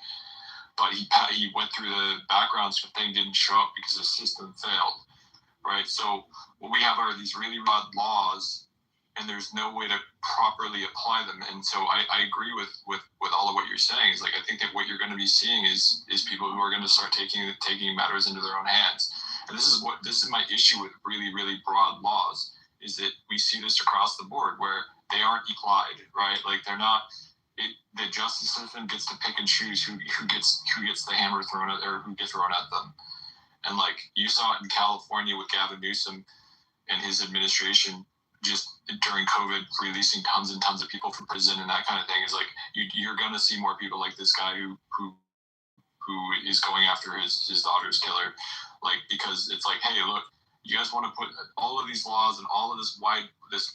But he went through the background thing, didn't show up because the system failed, right? So what we have are these really broad laws, and there's no way to properly apply them. And so I agree with all of what you're saying. Is like, I think that what you're going to be seeing is people who are going to start taking matters into their own hands. And this is my issue with really, really broad laws, is that we see this across the board where they aren't applied, right? Like they're not. The justice system gets to pick and choose who gets the hammer thrown at, or who gets thrown at them. And like you saw it in California with Gavin Newsom, and his administration just during COVID releasing tons and tons of people from prison and that kind of thing is like you're gonna see more people like this guy who is going after his daughter's killer, like, because it's like, hey, look, you guys want to put all of these laws and all of this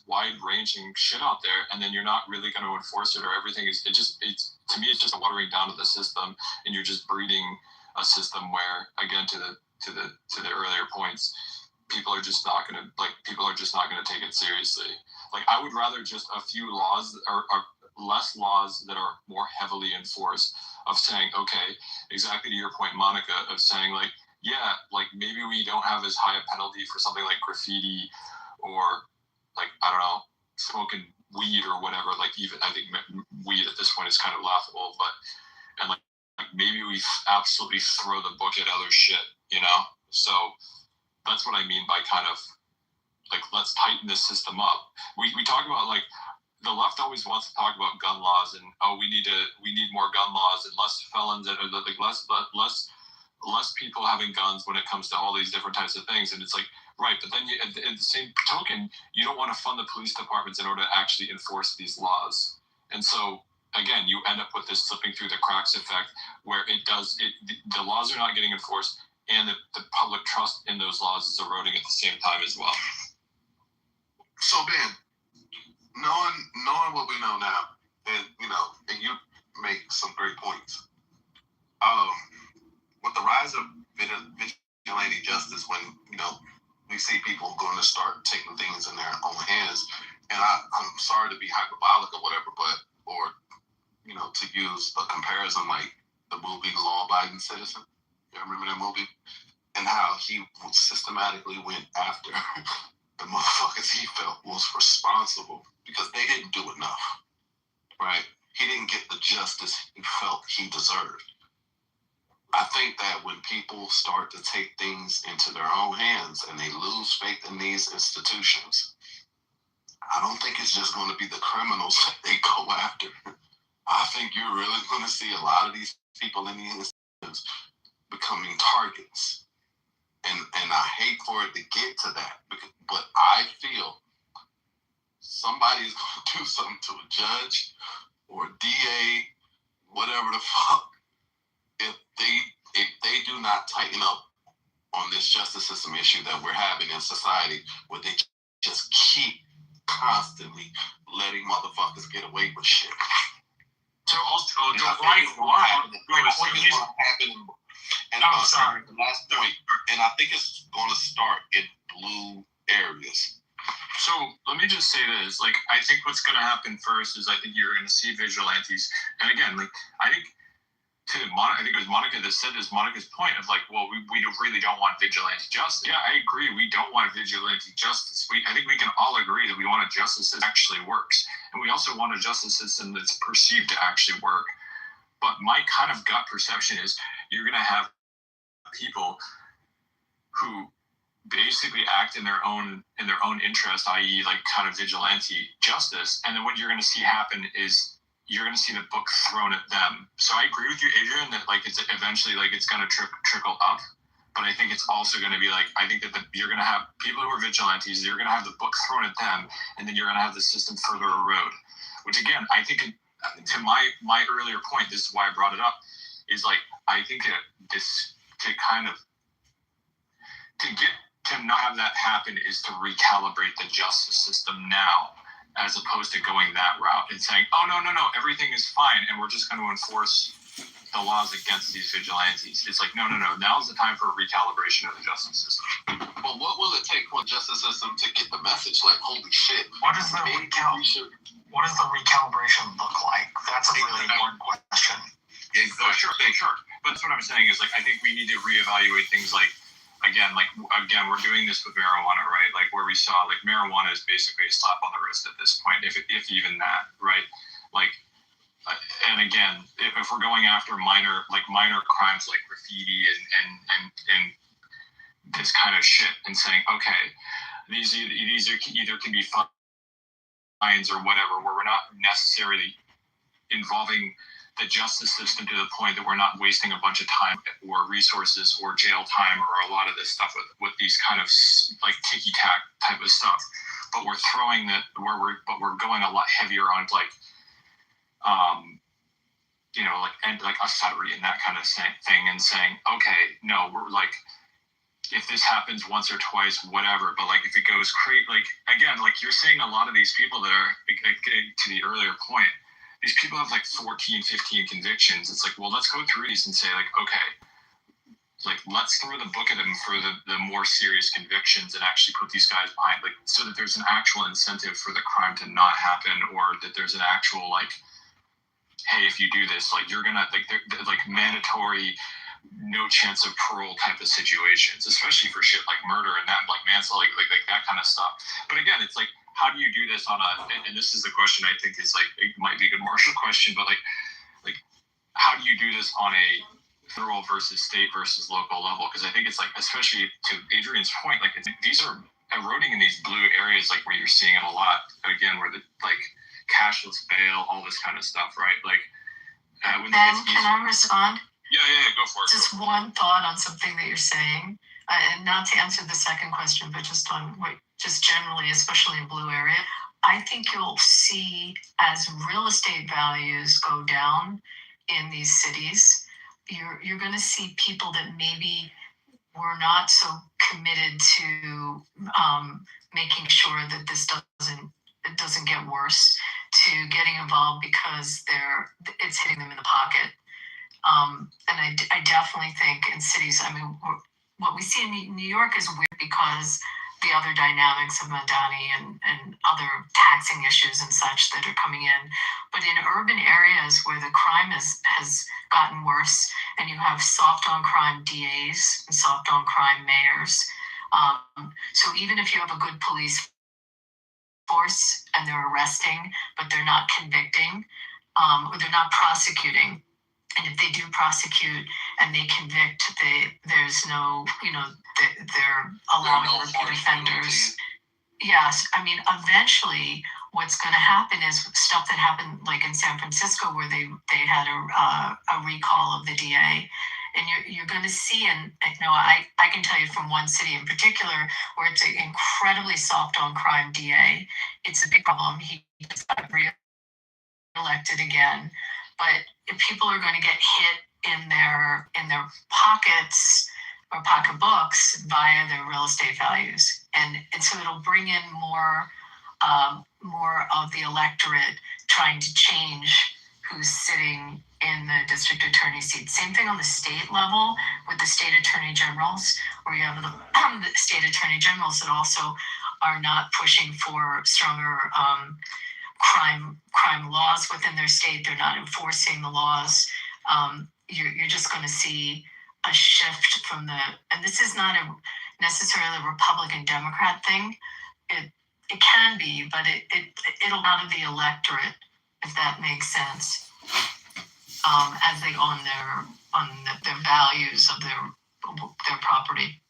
wide ranging shit out there, and then you're not really going to enforce it, or everything is it's to me it's just a watering down of the system, and you're just breeding a system where, again, to the earlier points, people are just not going to take it seriously. Like, I would rather just a few laws or less laws that are more heavily enforced, of saying, okay, exactly to your point, Monica, of saying, like, yeah, like, maybe we don't have as high a penalty for something like graffiti or, like, I don't know, smoking weed or whatever. Like, even I think weed at this point is kind of laughable, but, and like maybe we absolutely throw the book at other shit, you know? So that's what I mean by kind of like, let's tighten this system up. We talk about, like, the left always wants to talk about gun laws and, oh, we need more gun laws and less felons and like less people having guns when it comes to all these different types of things. And it's like, right, but then at the same token, you don't want to fund the police departments in order to actually enforce these laws. And so again, you end up with this slipping through the cracks effect, where the laws are not getting enforced, and the public trust in those laws is eroding at the same time as well. So Ben, knowing what we know now, and and you make some great points. With the rise of vigilante justice, when we see people going to start taking things in their own hands, and I'm sorry to be hyperbolic or whatever, but to use a comparison like the movie Law Abiding Citizen. You remember that movie? And how he systematically went after the motherfuckers he felt was responsible because they didn't do enough, right? He didn't get the justice he felt he deserved. I think that when people start to take things into their own hands and they lose faith in these institutions, I don't think it's just going to be the criminals that they go after. I think you're really going to see a lot of these people in these institutions becoming targets. And I hate for it to get to that, but I feel somebody is going to do something to a judge or a DA, whatever the fuck, if they do not tighten up on this justice system issue that we're having in society, where they just keep constantly letting motherfuckers get away with shit. So also, the last point, and I think it's going to start in blue areas. So let me just say this, like, I think what's going to happen first is I think you're going to see vigilantes. And again, like, I think it was Monica that said this, Monica's point of like, well, we really don't want vigilante justice. Yeah, I agree. We don't want vigilante justice. I think we can all agree that we want a justice that actually works. And we also want a justice system that's perceived to actually work. But my kind of gut perception is you're going to have people who basically act in their own interest, i.e. like kind of vigilante justice. And then what you're going to see happen is you're going to see the book thrown at them. So I agree with you, Adrian, that like it's eventually like it's going to trickle up. But I think it's also going to be like, I think that you're going to have people who are vigilantes, you're going to have the book thrown at them, and then you're going to have the system further erode. Which again, I think to my earlier point, this is why I brought it up, is like, I think that to not have that happen is to recalibrate the justice system now, as opposed to going that route and saying, oh, no, everything is fine, and we're just going to enforce the laws against these vigilantes. It's like, no, now's the time for a recalibration of the justice system. But what will it take for the justice system to get the message? Like, holy shit. What does the recalibration look like? That's a really important question. Yeah, sure. But that's what I'm saying is, like, I think we need to reevaluate things like, Again, we're doing this with marijuana, right? Like where we saw, like, marijuana is basically a slap on the wrist at this point, if even that, right? Like, and again, if we're going after minor crimes like graffiti and this kind of shit, and saying, okay, these either can be fines or whatever, where we're not necessarily involving the justice system to the point that we're not wasting a bunch of time or resources or jail time or a lot of this stuff with these kind of like ticky-tack type of stuff. But we're throwing that but we're going a lot heavier on like, like authority and that kind of thing, and saying, okay, no, we're like, if this happens once or twice, whatever, but like if it goes crazy, like again, like you're seeing a lot of these people that are, getting to the earlier point, these people have like 14, 15 convictions. It's like, well, let's go through these and say like, okay, like let's throw the book at them for the more serious convictions and actually put these guys behind, like, so that there's an actual incentive for the crime to not happen, or that there's an actual like, hey, if you do this, like you're gonna like mandatory, no chance of parole type of situations, especially for shit like murder and that, like manslaughter, like that kind of stuff. But again, it's like, how do you do this on a? And this is the question I think is like, it might be a good Marshall question, but like how do you do this on a federal versus state versus local level? Because I think it's like, especially to Adrian's point, like these are eroding in these blue areas, like where you're seeing it a lot again, where the like cashless bail, all this kind of stuff, right? Like, Ben, can I respond? Yeah, go for it. Just one thought on something that you're saying, and not to answer the second question, but just on what, just generally, especially in blue area. I think you'll see as real estate values go down in these cities, you're going to see people that maybe were not so committed to making sure that this doesn't get worse, to getting involved because it's hitting them in the pocket. And I definitely think in cities, I mean, what we see in New York is weird because the other dynamics of Madani and other taxing issues and such that are coming in. But in urban areas where the crime has gotten worse, and you have soft on crime DAs and soft on crime mayors. So even if you have a good police force and they're arresting, but they're not convicting, or they're not prosecuting. And if they do prosecute and they convict, there's no, they're allowing repeat offenders. Yes, I mean, eventually what's going to happen is stuff that happened like in San Francisco where they had a recall of the DA. And you're going to see, and I can tell you from one city in particular where it's an incredibly soft on crime DA. It's a big problem. He just got re-elected again. But if people are going to get hit in their pockets or pocketbooks via their real estate values, and so it'll bring in more of the electorate trying to change who's sitting in the district attorney seat. Same thing on the state level with the state attorney generals, where you have the state attorney generals that also are not pushing for stronger crime laws within their state. They're not enforcing the laws. You're just going to see a shift from and this is not necessarily a Republican Democrat thing. It can be, but it'll go out of the electorate, if that makes sense, as they own their values of their property.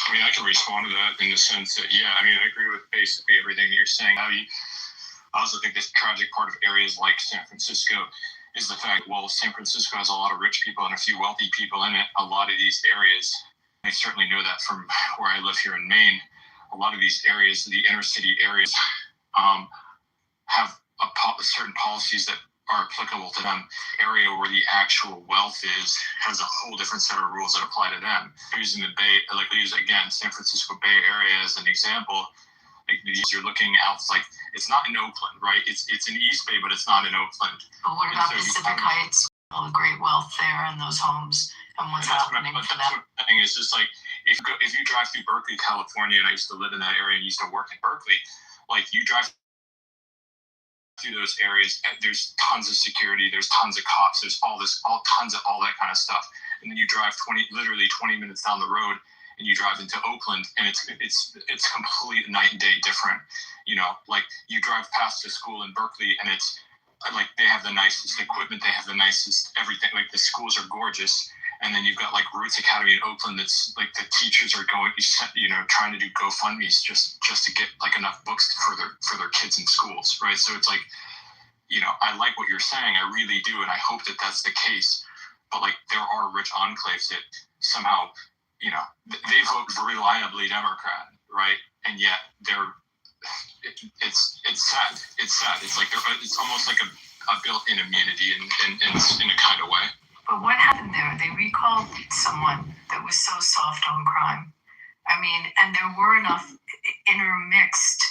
I mean, I can respond to that in the sense that, yeah, I mean, I agree with basically everything that you're saying. I also think this tragic part of areas like San Francisco is the fact, well, San Francisco has a lot of rich people and a few wealthy people in it. A lot of these areas, I certainly know that from where I live here in Maine, a lot of these areas, the inner city areas, have certain policies that are applicable to them. Area where the actual wealth has a whole different set of rules that apply to them. Using the Bay, like we use again, San Francisco Bay Area as an example. Like you're looking out, like it's not in Oakland, right? It's in East Bay, but it's not in Oakland. But what about Pacific Heights? All the great wealth there in those homes, and what's happening for them? That's what I'm saying is just like if you drive through Berkeley, California, and I used to live in that area and used to work in Berkeley, like you drive through those areas, there's tons of security, there's tons of cops, there's tons of all that kind of stuff, and then you drive 20 minutes down the road, and you drive into Oakland, and it's complete night and day different. Like you drive past a school in Berkeley, and it's like they have the nicest equipment, they have the nicest everything. Like the schools are gorgeous. And then you've got like Roots Academy in Oakland. That's like the teachers are going, trying to do GoFundMe's just to get like enough books for their kids in schools, right? So it's like, I like what you're saying, I really do, and I hope that that's the case. But like, there are rich enclaves that somehow, they vote reliably Democrat, right? And yet it's sad. It's sad. It's like it's almost like a built-in immunity in a kind of way. But what happened there? They recalled someone that was so soft on crime. I mean, and there were enough intermixed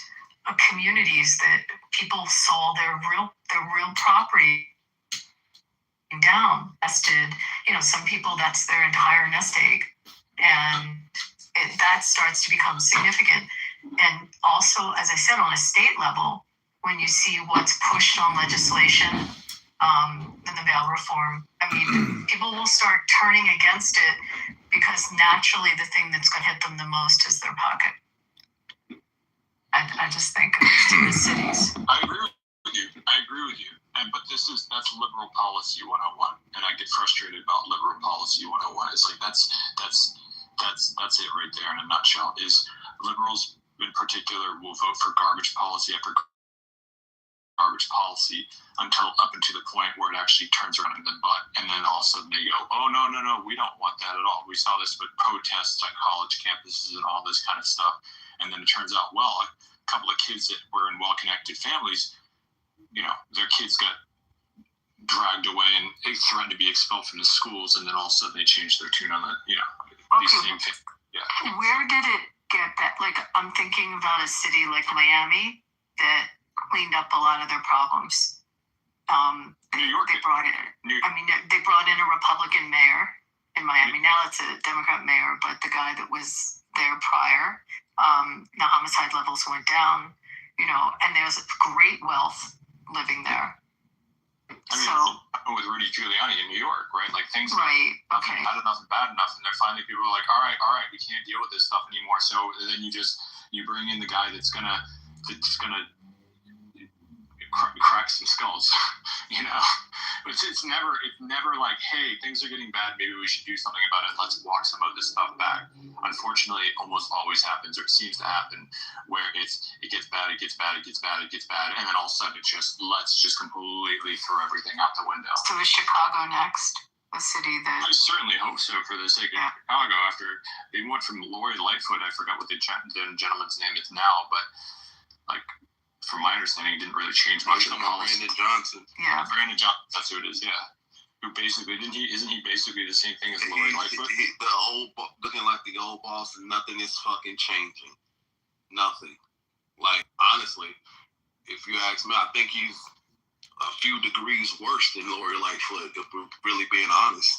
communities that people saw their real property down. Nested, some people, that's their entire nest egg, and that starts to become significant. And also, as I said, on a state level, when you see what's pushed on legislation. In the bail reform, I mean, people will start turning against it because naturally the thing that's going to hit them the most is their pocket. I just think of the cities. I agree with you. But that's liberal policy 101, and I get frustrated about liberal policy 101. It's like that's it right there in a nutshell. Is liberals in particular will vote for garbage policy after garbage policy up until the point where it actually turns around in the butt, and then all of a sudden they go, oh no, we don't want that at all. We saw this with protests on college campuses and all this kind of stuff, and then it turns out, well, a couple of kids that were in well-connected families, their kids got dragged away and they threatened to be expelled from the schools, and then all of a sudden they changed their tune on the these same things. Yeah. Where did it get that? Like, I'm thinking about a city like Miami that cleaned up a lot of their problems. New York. They brought in a Republican mayor in Miami. Now it's a Democrat mayor, but the guy that was there prior, the homicide levels went down, and there's great wealth living there. With Rudy Giuliani in New York, right? Like things right. Okay. Bad enough, and they're finally people are like, all right, we can't deal with this stuff anymore. So then you bring in the guy that's gonna crack some skulls, It's never like, hey, things are getting bad, maybe we should do something about it, let's walk some of this stuff back. Unfortunately, it almost always happens, or it seems to happen, where it gets bad, and then all of a sudden let's just completely throw everything out the window. So is Chicago next? A city that... I certainly hope so, for the sake of Chicago. After they went from Lori Lightfoot, I forgot what the gentleman's name is now, but like, from my understanding, it didn't really change much of the policy. Brandon Johnson. Yeah. Brandon Johnson, that's who it is, yeah. Who basically, isn't he basically the same thing as Lori Lightfoot? Looking like the old boss, and nothing is fucking changing. Nothing. Like, honestly, if you ask me, I think he's a few degrees worse than Lori Lightfoot, if we're really being honest.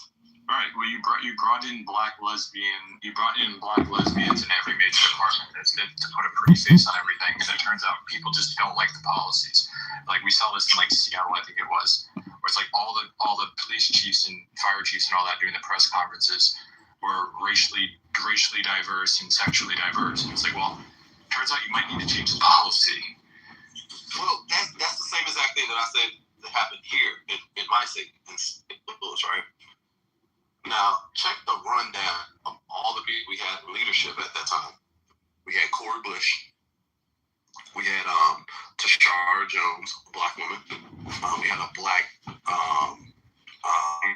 All right. Well, you brought in black lesbians in every major department to put a pretty face on everything, and it turns out people just don't like the policies. Like, we saw this in like Seattle, I think it was, where it's like all the police chiefs and fire chiefs and all that doing the press conferences were racially diverse and sexually diverse. And it's like, well, turns out you might need to change the policy. Well, that's the same exact thing that I said that happened here in my city, in St. Louis, right? Now, check the rundown of all the people we had in leadership at that time. We had Cori Bush. We had Tashara Jones, a black woman. We had a black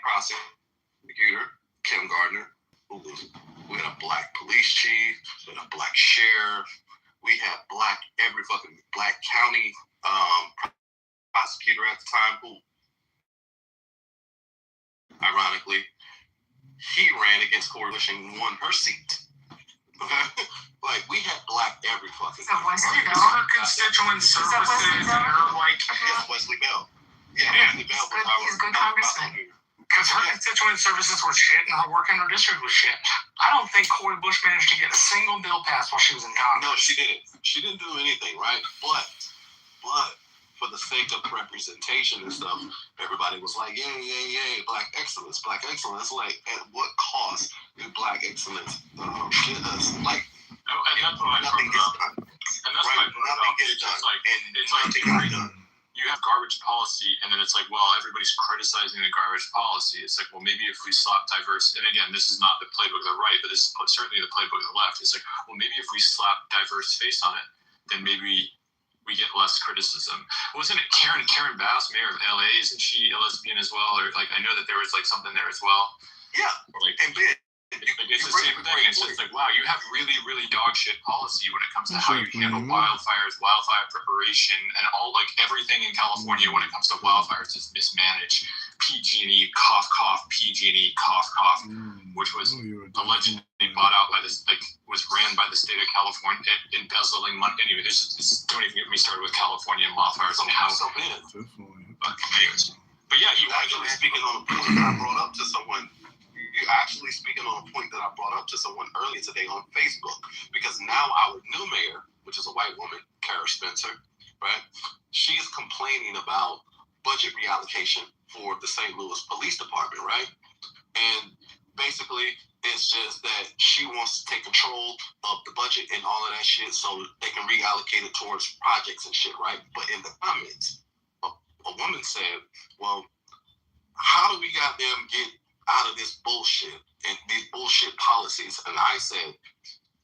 prosecutor, Kim Gardner. We had a black police chief. We had a black sheriff. We had black county prosecutor at the time, who, ironically, he ran against Cori Bush and won her seat. Like, we had black every fucking time. Her constituent services and her, like... Yeah, Wesley Bell. Yeah, Wesley Bell was he's a good congressman. Because her constituent services were shit and her work in her district was shit. I don't think Cori Bush managed to get a single bill passed while she was in Congress. No, she didn't. She didn't do anything, right? But for the sake of representation and stuff, everybody was like, yay, black excellence. Like, at what cost did black excellence get us? Like, and that's what nothing gets done. And that's what I brought up. It's like, you have garbage policy policy, and then it's like, well, everybody's criticizing the garbage policy. It's like, well, maybe if we slap diversity, and again, this is not the playbook of the right, but this is certainly the playbook of the left. It's like, well, maybe if we slap diverse face on it, then maybe we get less criticism. Wasn't it Karen Bass, mayor of LA? Isn't she a lesbian as well? Or like, I know that there was like something there as well. Yeah. Like, and Ben, it's the same thing. It's just like, wow, you have really, really dog shit policy when it comes to how you handle wildfires, wildfire preparation, and all like everything in California when it comes to wildfires is mismanaged. PG&E, cough, PG&E, cough, which was allegedly bought out by this, like, was ran by the state of California, embezzling money. Anyway, don't even get me started with California and wildfires and how. But anyways, but yeah, you actually speaking on a point that I brought up to someone. You're actually speaking on a point that I brought up to someone earlier today on Facebook, because now our new mayor, which is a white woman, Kara Spencer, right? She is complaining about budget reallocation for the St. Louis Police Department, right? And basically, it's just that she wants to take control of the budget and all of that shit so they can reallocate it towards projects and shit, right? But in the comments, a woman said, well, how do we got them get out of this bullshit and these bullshit policies? And I said,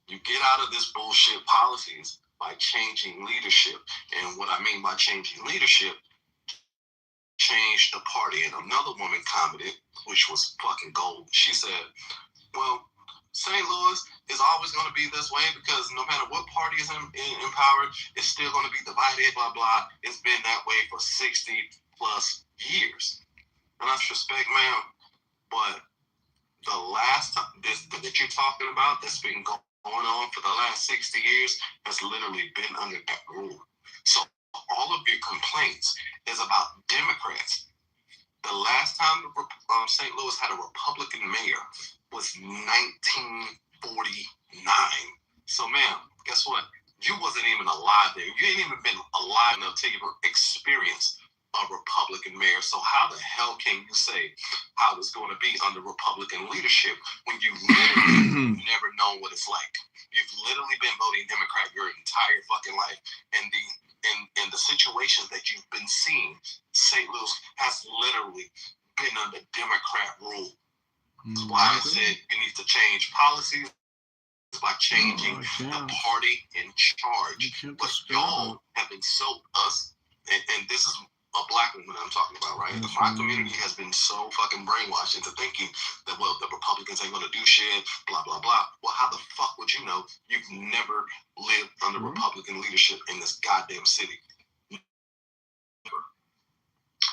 you get out of this bullshit policies by changing leadership. And what I mean by changing leadership, change the party. And another woman commented, which was fucking gold. She said, well, St. Louis is always going to be this way because no matter what party is in power, it's still going to be divided, blah, blah. It's been that way for 60 plus years. And that's respect, ma'am. But the last time this that you're talking about that's been going on for the last 60 years has literally been under that rule. So all of your complaints is about Democrats. The last time St. Louis had a Republican mayor was 1949. So, ma'am, guess what? You wasn't even alive there. You ain't even been alive enough to even experience a Republican mayor. So how the hell can you say how it's going to be under Republican leadership when you literally never know what it's like? You've literally been voting Democrat your entire fucking life. And the situations that you've been seeing, St. Louis has literally been under Democrat rule. That's why I said you need to change policies by changing the party in charge. But y'all have been so and this is a black woman I'm talking about, right? My community has been so fucking brainwashed into thinking that, well, the Republicans ain't gonna do shit, blah, blah, blah. Well, how the fuck would you know? You've never lived under Republican leadership in this goddamn city.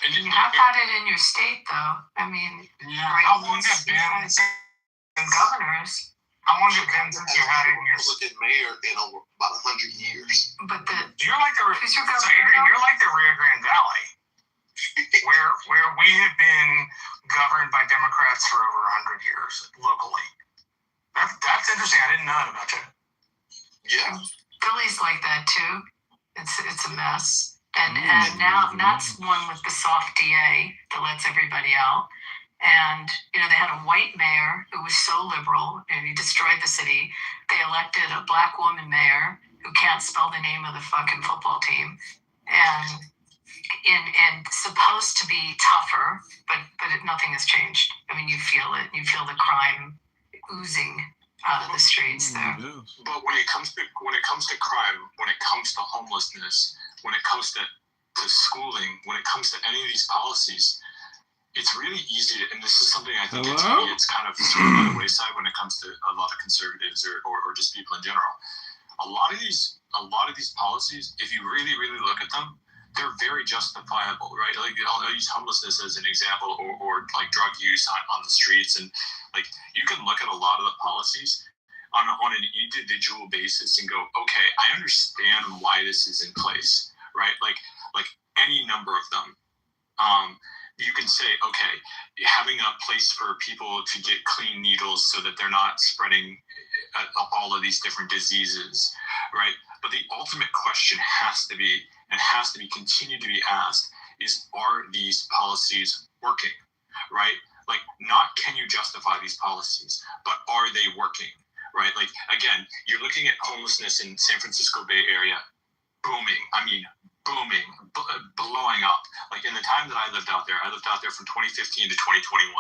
And you have had it in your state, though. I mean, right, how long has it been since governors? How long has it been since you had it in your Republican mayor in over about 100 years? But you're like the Adrian, you're like the Rio Grande Valley, where we have been governed by Democrats for over 100 years locally. That's interesting. I didn't know that about you. Yeah. Philly's like that too. It's a mess. And now that's one with the soft DA that lets everybody out. And, you know, they had a white mayor who was so liberal and he destroyed the city. They elected a black woman mayor who can't spell the name of the fucking football team. And supposed to be tougher, but nothing has changed. I mean, you feel it. You feel the crime oozing out of the streets there. But when it comes to crime, when it comes to homelessness, when it comes to schooling, when it comes to any of these policies, it's really easy to, and this is something I think it's kind of sort of by the wayside when it comes to a lot of conservatives or just people in general. A lot of these policies, if you really, really look at them, they're very justifiable, right? Like I'll use homelessness as an example, or like drug use on the streets, and like you can look at a lot of the policies on an individual basis and go, okay, I understand why this is in place, right? Like any number of them. You can say, okay, having a place for people to get clean needles so that they're not spreading all of these different diseases, right? But the ultimate question has to be continued to be asked is, are these policies working, right? Like, not can you justify these policies, but are they working, right? Like, again, you're looking at homelessness in San Francisco Bay Area, booming. I mean, booming, blowing up. Like in the time that I lived out there from 2015 to 2021.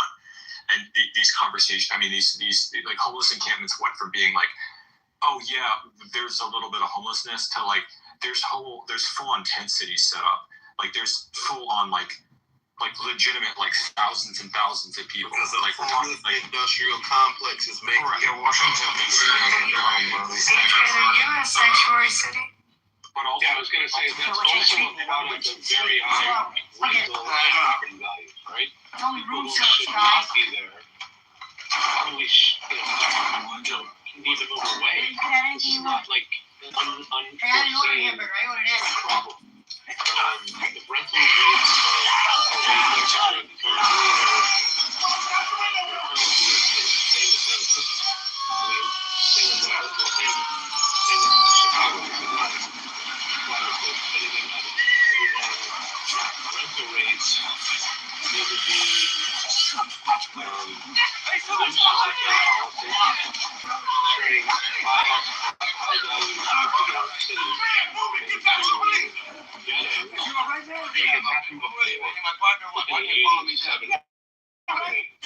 And these conversations, I mean, these like homeless encampments went from being like, oh yeah, there's a little bit of homelessness to like, there's full on tent cities set up. Like there's full on like legitimate like thousands and thousands of people. Because the like industrial complex is making Washington D.C. Adrian, are you a sanctuary city? But also, I was going to say that's also a product of very high legal and property values, right? People who should not be there probably need to move away. This is not like unforeseen problem. The rental rates are rental rates need to be turning high value nuclear cities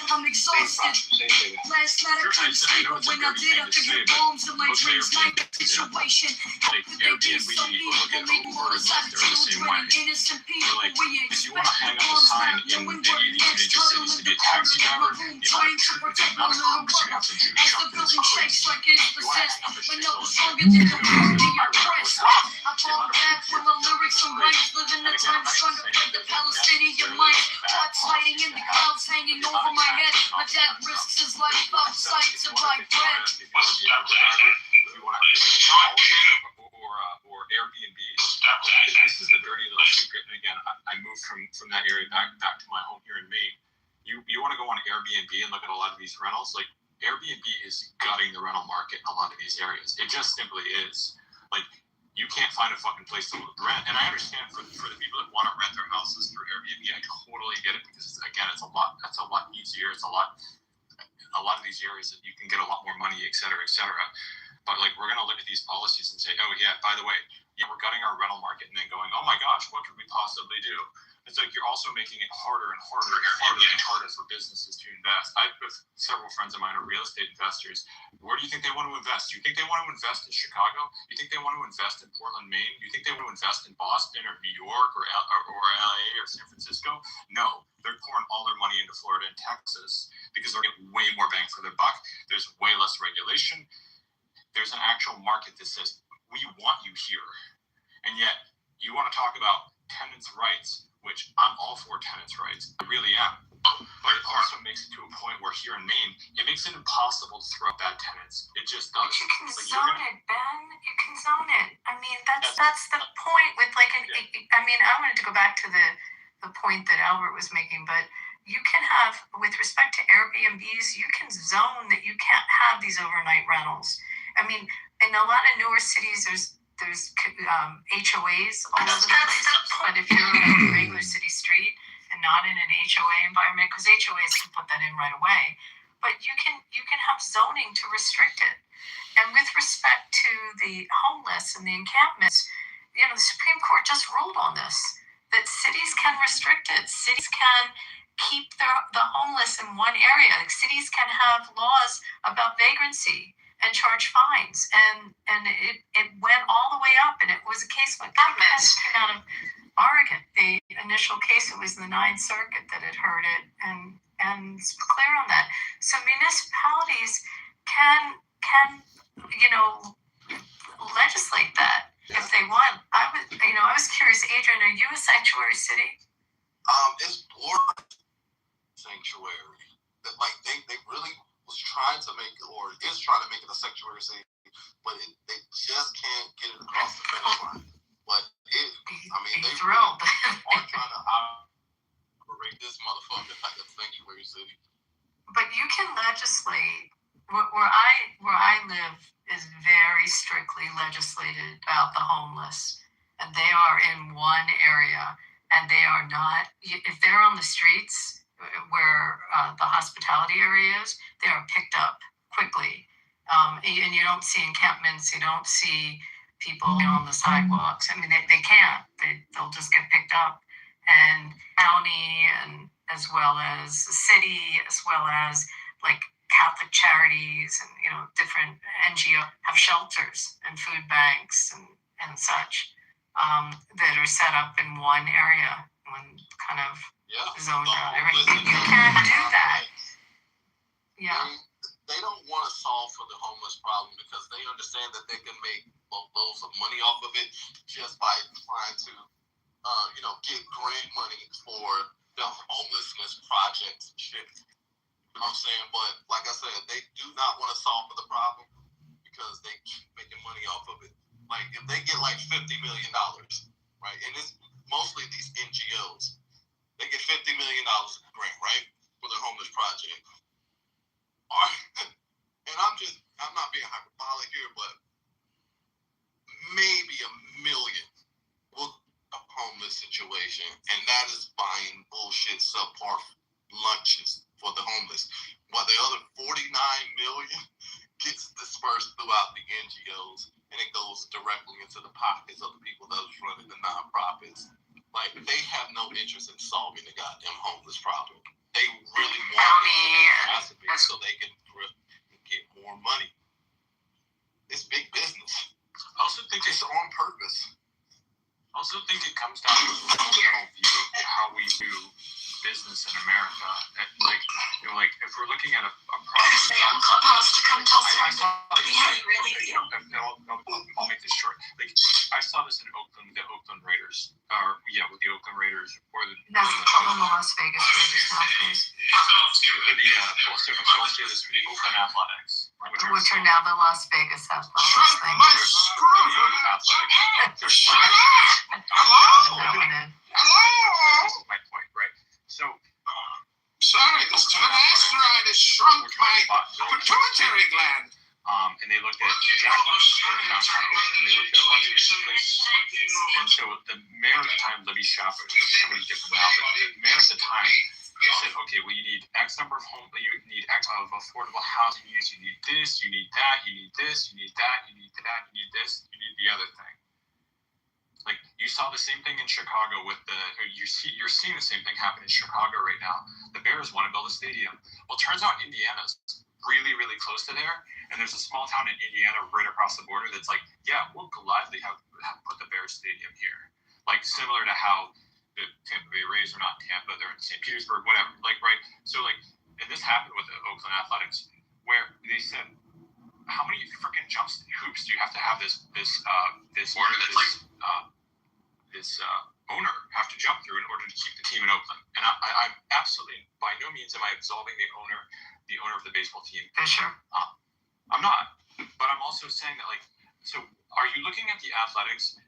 I'm exhausted. Last night I couldn't sleep, but when I did, I figured bombs in my dreams. Like situation. Could they be so meaningful? Maybe words out of children and innocent people. We expect the bombs not knowing what next. Huddle in the corner of my room, trying to protect my little brother. As the building shakes like it's possessed, another stronger than the world they oppressed. I fall back with my lyrics and rights, living the time trying to break the Palestinian mind. Thoughts hiding in the clouds, hanging over my head. My dad risks his life outside to buy bread. Or Airbnb. This is the dirty little secret. And again, I moved from that area back to my home here in Maine. You want to go on Airbnb and look at a lot of these rentals. Like Airbnb is gutting the rental market in a lot of these areas. It just simply is. Like you can't find a fucking place to rent. And I understand for the people that want to rent their houses through Airbnb, I totally get it because again, it's a lot easier. It's a lot of these areas that you can get a lot more money, et cetera, et cetera. But like we're gonna look at these policies and say, oh yeah, by the way, yeah, we're gutting our rental market, and then going, oh my gosh, what could we possibly do? It's like you're also making it harder and harder for businesses to invest. With several friends of mine are real estate investors. Where do you think they want to invest? Do you think they want to invest in Chicago? Do you think they want to invest in Portland, Maine? Do you think they want to invest in Boston or New York or LA or San Francisco? No, they're pouring all their money into Florida and Texas because they're getting way more bang for their buck. There's way less regulation. There's an actual market that says, we want you here. And yet, you want to talk about tenants' rights, which I'm all for tenants' rights. I really am. But it also makes it to a point where here in Maine, it makes it impossible to throw out bad tenants. It just does. But you can zone it, Ben. You can zone it. I mean, that's the point with like I mean, I wanted to go back to the point that Albert was making, but you can have, with respect to Airbnbs, you can zone that you can't have these overnight rentals. I mean, in a lot of newer cities, there's HOAs all over the place. But if you're on a regular city street and not in an HOA environment, because HOAs can put that in right away, but you can have zoning to restrict it. And with respect to the homeless and the encampments, the Supreme Court just ruled on this, that cities can restrict it. Cities can keep the homeless in one area. Like cities can have laws about vagrancy and charge fines, and it went all the way up, and it was a case when governments came out of Oregon. The initial case, it was the Ninth Circuit that had heard it, and it's clear on that. So municipalities can legislate that if they want. I was curious, Adrian, are you a sanctuary city? It's border sanctuary. That like they really was trying to make it, or is trying to make it a sanctuary city, but they just can't get it across the finish line. But they thrilled. Are trying to operate this motherfucker like a sanctuary city. But you can legislate. Where I live is very strictly legislated about the homeless, and they are in one area, and they are not. If they're on the streets where the hospitality area is, they are picked up quickly. And you don't see encampments, you don't see people on the sidewalks. I mean, they can't. They'll just get picked up. And county, and as well as the city, as well as like Catholic charities and, you know, different NGO have shelters and food banks and such that are set up in one area, one kind of zoned out area. You can't do that. Yeah. They don't want to solve for the homeless problem because they understand that they can make loads of money off of it just by trying to, get grant money for the homelessness projects and shit. You know what I'm saying? But like I said, they do not want to solve for the problem because they keep making money off of it. Like if they get like $50 million, right? And it's mostly these NGOs. They get $50 million grant, right? For the homeless project. And I'm not being hyperbolic here, but maybe $1 million will a homeless situation, and that is buying bullshit subpar lunches for the homeless. While the other 49 million gets dispersed throughout the NGOs, and it goes directly into the pockets of the people that are running the nonprofits. Like they have no interest in solving the goddamn homeless problem. They really want it to be so they can get more money. It's big business. I also think it's on purpose. I also think it comes down to a fundamental view of how we do business in America. Like if we're looking at a property Clubhouse to come tell us I'll make this short. Like I saw this in Oakland, the Oakland Raiders, with the Oakland Raiders, or the Las Vegas Raiders now, please. The Oakland Athletics, which are now the Las Vegas Athletics. This is my point, right? So, sorry, this finasteride has shrunk my pituitary gland. And they looked at Jacqueline Square in downtown Oakland. They looked at a bunch of different places. And so the mayor at the time, Libby Schaffer, somebody different now, but the mayor at the time said, okay, well, you need X number of homes, you need X of affordable housing units, you need this, you need that, you need this, you need that, you need that, you need this, you need the other thing. Like you saw the same thing in Chicago you're seeing the same thing happen in Chicago right now. The Bears want to build a stadium. Well, it turns out Indiana's really, really close to there, and there's a small town in Indiana right across the border that's like, yeah, we'll gladly have put the Bears stadium here. Like similar to how the Tampa Bay Rays are not in Tampa, they're in St. Petersburg, whatever. Like, right? So like, and this happened with the Oakland Athletics, where they said, how many freaking hoops do you have to have this owner have to jump through in order to keep the team in Oakland? And I'm absolutely, by no means am I absolving the owner of the baseball team. Sure. I'm not, but I'm also saying that, like, so are you looking at the Athletics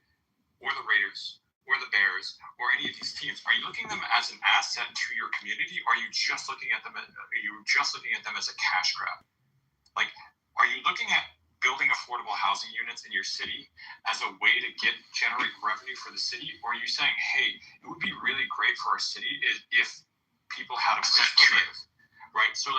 or the Raiders or the Bears or any of these teams? Are you looking at them as an asset to your community, or are you just looking at them as a cash grab? Like, are you looking at building affordable housing units in your city as a way to generate revenue for the city, or are you saying, hey, it would be really great for our city if people had a place to live? Right, so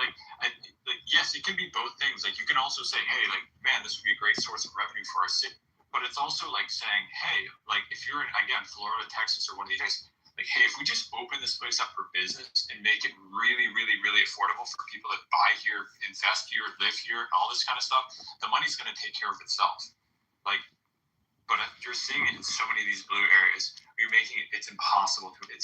yes, it can be both things. Like you can also say, hey, like, man, this would be a great source of revenue for our city. But it's also like saying, hey, like if you're in, again, Florida, Texas, or one of these guys, like, hey, if we just open this place up for business and make it really, really, really affordable for people that buy here, invest here, live here, and all this kind of stuff, the money's going to take care of itself. Like, but you're seeing it in so many of these blue areas. You're making it's impossible to rent.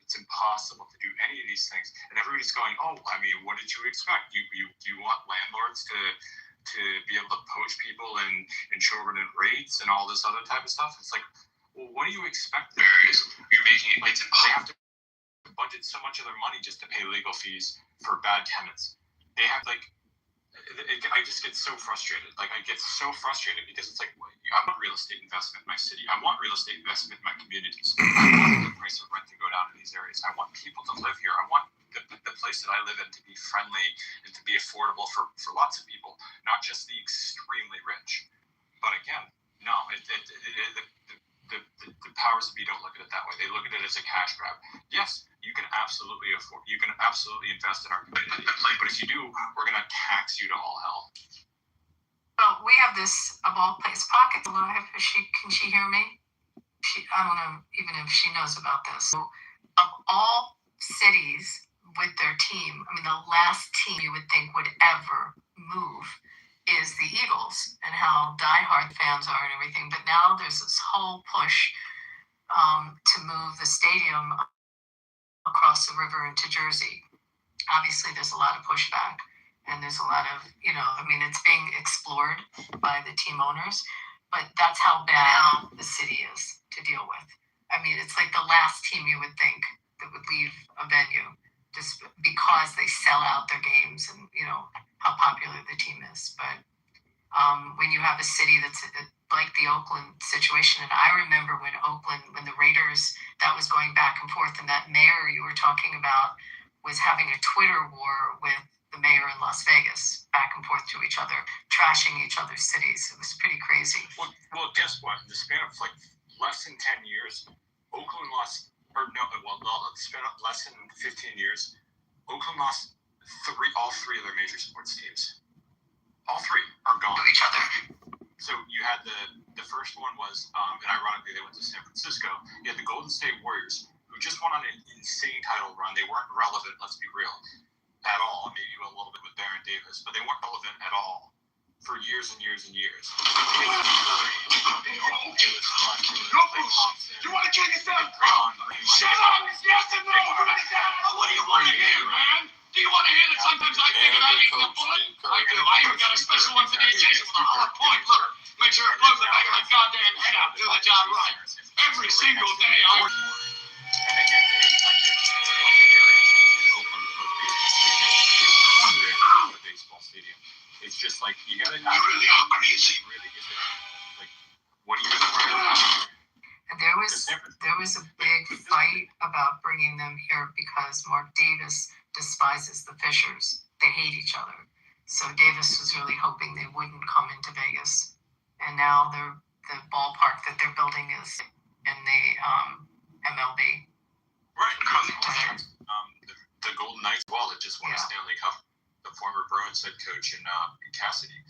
It's impossible to do any of these things. And everybody's going, oh, I mean, what did you expect? You want landlords to be able to poach people and exorbitant rates and all this other type of stuff? It's like, well, what do you expect? You're making it, like, they have to budget so much of their money just to pay legal fees for bad tenants. They have, like, I just get so frustrated. Like, I get so frustrated because it's like, I want real estate investment in my city. I want real estate investment in my communities. I want the price of rent to go down in these areas. I want people to live here. I want the place that I live in to be friendly and to be affordable for lots of people, not just the extremely rich. But again, no, the powers that be don't look at it that way. They look at it as a cash grab. Yes, you can absolutely invest in our community, but if you do, we're going to tax you to all hell. Well, we have this of all places, Pocket's alive. Can she hear me? I don't know even if she knows about this. So, of all cities with their team, I mean, the last team you would think would ever move is the Eagles, and how diehard fans are and everything. But now there's this whole push to move the stadium across the river into Jersey. Obviously, there's a lot of pushback, and there's a lot of, I mean, it's being explored by the team owners, but that's how bad the city is to deal with. I mean, it's like the last team you would think that would leave a venue just because they sell out their games and, how popular the team is. But when you have a city that's like the Oakland situation, and I remember when the Raiders, that was going back and forth, and that mayor you were talking about was having a Twitter war with the mayor in Las Vegas, back and forth to each other, trashing each other's cities. It was pretty crazy. Well, guess what? In the span of like less than 10 years, Oakland lost, the span of less than 15 years, Oakland lost all three of their major sports teams. All three are gone. To each other. So you had the first one was, and ironically they went to San Francisco. You had the Golden State Warriors, who just went on an insane title run. They weren't relevant, let's be real, at all. Maybe a little bit with Baron Davis, but they weren't relevant at all for years and years and years. You want to kill yourself? Shut up! Yes or no? What do you want to hear, man? Do you want to hear that sometimes I think about eating a bullet? I do. I even got a special one for the occasion with a hard point. Look, make sure it blows the back of my goddamn head out. Do the job right. Every single day I... Baseball stadium. It's just like, you gotta... You really are crazy. Really is it. Like, what are you afraid of? There was a big fight about bringing them here because Mark Davis despises the Fishers. They hate each other. So Davis was really hoping they wouldn't come into Vegas. And now the ballpark that they're building is in the MLB. Right. The Golden Knights, well, that just won a Stanley Cup. The former Bruins head coach in Cassidy.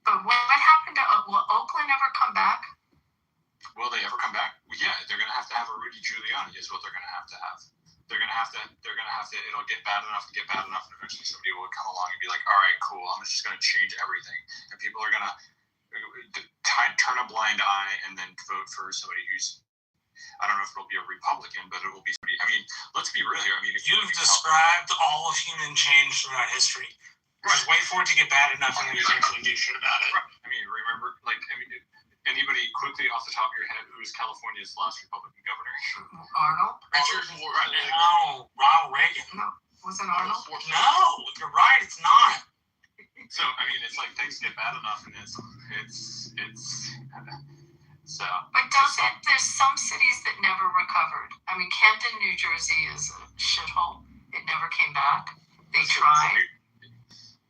But what happened to will Oakland ever come back? Will they ever come back? Well, yeah, they're gonna have to have a Rudy Giuliani is what they're gonna have to have. They're gonna have to, it'll get bad enough, and eventually somebody will come along and be like, all right, cool, I'm just gonna change everything. And people are gonna turn a blind eye and then vote for somebody who's, I don't know if it'll be a Republican, but it will be somebody, I mean, let's be real here. I mean, if you've described all of human change throughout history. Just wait for it to get bad enough and then you actually do shit about it. I mean, remember, anybody quickly off the top of your head who was California's last Republican governor? Arnold? Richard Ford. No, Ronald Reagan. No, was it Arnold? No, you're right, it's not. So, I mean, it's like things get bad enough and it's so. But there's some cities that never recovered. I mean, Camden, New Jersey is a shithole. It never came back. They tried.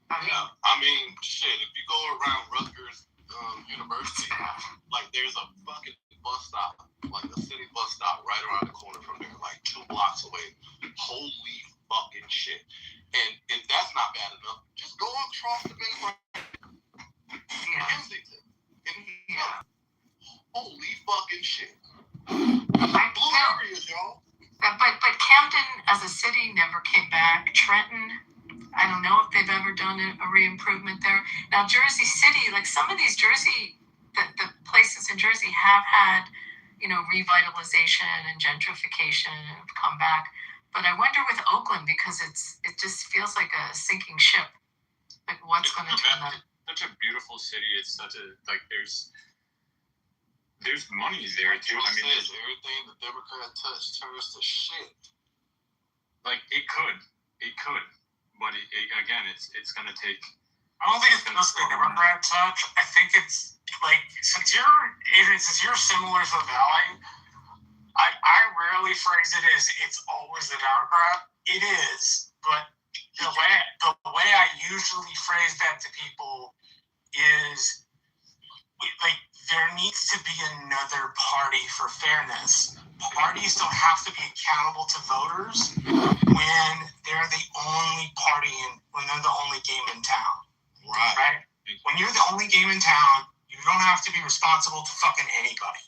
I mean, shit, if you go around Rutgers University, like there's a fucking bus stop, like a city bus stop right around the corner from there, like 2 blocks away. Holy fucking shit. And if that's not bad enough, just go across the bay from Kensington. Holy fucking shit. Blue areas, y'all. But Camden as a city never came back. Trenton, I don't know if they've ever done a re-improvement there. Now, Jersey City, like some of these the places in Jersey have had, revitalization and gentrification and have come back. But I wonder with Oakland, because it just feels like a sinking ship. Like, what's going to turn them? Such a beautiful city. It's such a, like, there's money there, too. I mean, everything the Democrat touch turns to shit. Like, it could. But again, it's going to take. I don't think it's mostly Democrat touch. I think it's like since you're similar to the Valley, I rarely phrase it as it's always the Democrat. It is, but the way I usually phrase that to people is like there needs to be another party for fairness. parties don't have to be accountable to voters when they're the only party when they're the only game in town. Right? When you're the only game in town, you don't have to be responsible to fucking anybody.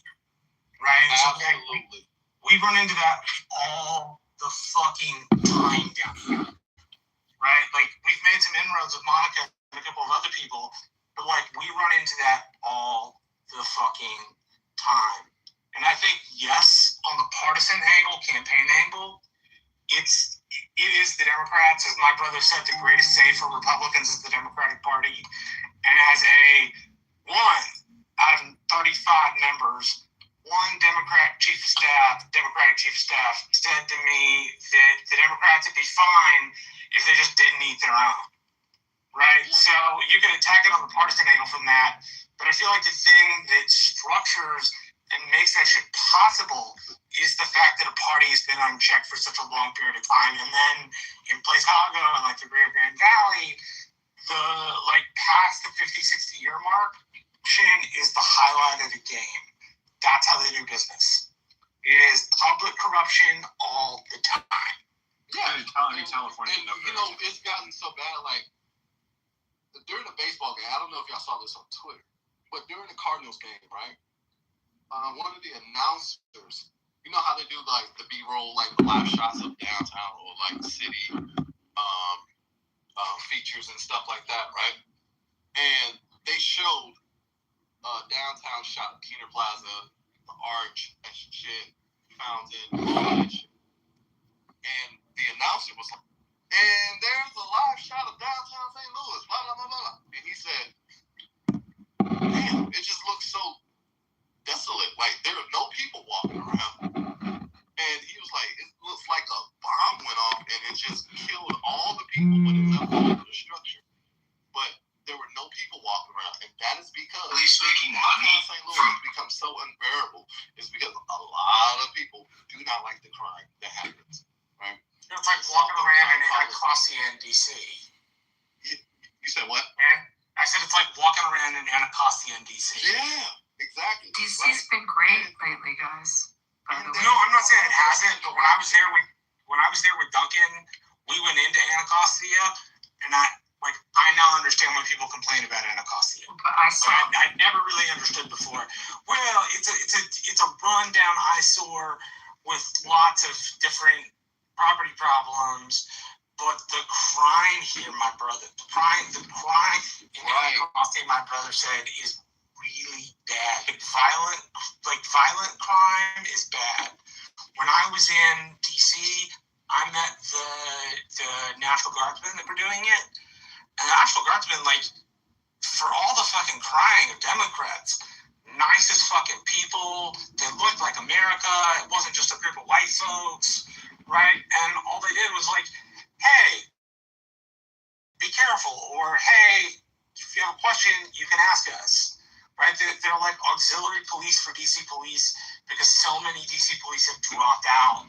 Right? Absolutely. We run into that all the fucking time down here. Right? Like, we've made some inroads with Monica and a couple of other people, but like, we run into that all the fucking time. And I think, yes, on the partisan angle, campaign angle, it is the Democrats, as my brother said, the greatest save for Republicans is the Democratic Party. And as a 1 out of 35 members, one Democratic chief of staff said to me that the Democrats would be fine if they just didn't eat their own. Right? So you can attack it on the partisan angle from that, but I feel like the thing that structures and makes that shit possible is the fact that a party has been unchecked for such a long period of time. And then in Place Chicago and like the Rio Grande Valley, the like past the 50-60 year mark, is the highlight of the game. That's how they do business. It is public corruption all the time. Yeah, in California. And, you know, it's gotten so bad. Like during the baseball game, I don't know if y'all saw this on Twitter, but during the Cardinals game, right? One of the announcers, you know how they do like the B-roll, like the live shots of downtown or like city features and stuff like that, right? And they showed downtown shot, Keener Plaza, the arch, and shit, fountain, and the announcer was like, and there's a live shot of downtown St. Louis, blah, blah, blah, blah. And he said, damn, it just looks so desolate. Like, there are no people walking around. And he was like, it looks like a bomb went off and it just killed all the people, but it left all the structure. But there were no people walking around. And that is because downtown St. Louis has become so unbearable. It's because a lot of people do not like the crime that happens. Right? It's like walking around in Anacostia in D.C. You said what? And I said it's like walking around in Anacostia in D.C. Yeah, exactly. DC's been great lately, guys. No, I'm not saying it hasn't, but when I was there with Duncan, we went into Anacostia, and I now understand when people complain about Anacostia. But I never really understood before. Well, it's a rundown eyesore with lots of different property problems, but the crime here, my brother, the crime in Anacostia, my brother said, is really bad. Violent crime is bad. When I was in DC, I met the National Guardsmen that were doing it. And the National Guardsmen, like, for all the fucking crying of Democrats, nicest fucking people. They looked like America. It wasn't just a group of white folks, right? And all they did was like, hey, be careful, or hey, if you have a question, you can ask us. Right? They're like auxiliary police for DC police because so many DC police have dropped out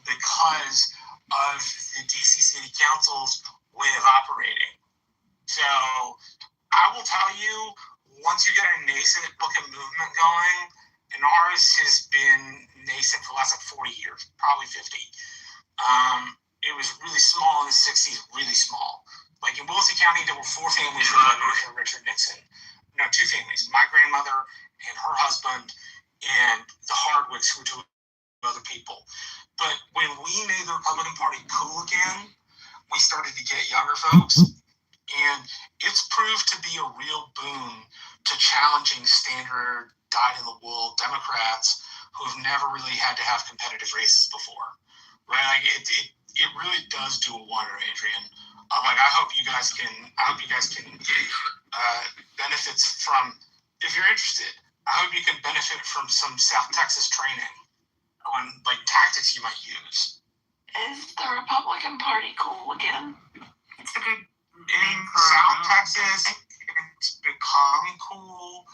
because of the DC City Council's way of operating. So I will tell you, once you get a nascent booking movement going, and ours has been nascent for the last 40 years, probably 50. It was really small in the 60s, really small. Like in Wilson County, there were 4 families that voted for Richard Nixon. No, 2 families. My grandmother and her husband and the Hardwicks, who were 2 other people. But when we made the Republican Party cool again, we started to get younger folks. And it's proved to be a real boon to challenging standard, dyed-in-the-wool Democrats who've never really had to have competitive races before. Right? Like it really does do a wonder, Adrian. I hope you guys can benefits from, if you're interested, I hope you can benefit from some South Texas training on like tactics you might use. Is the Republican Party cool again? It's a good in South Texas, it's become cool.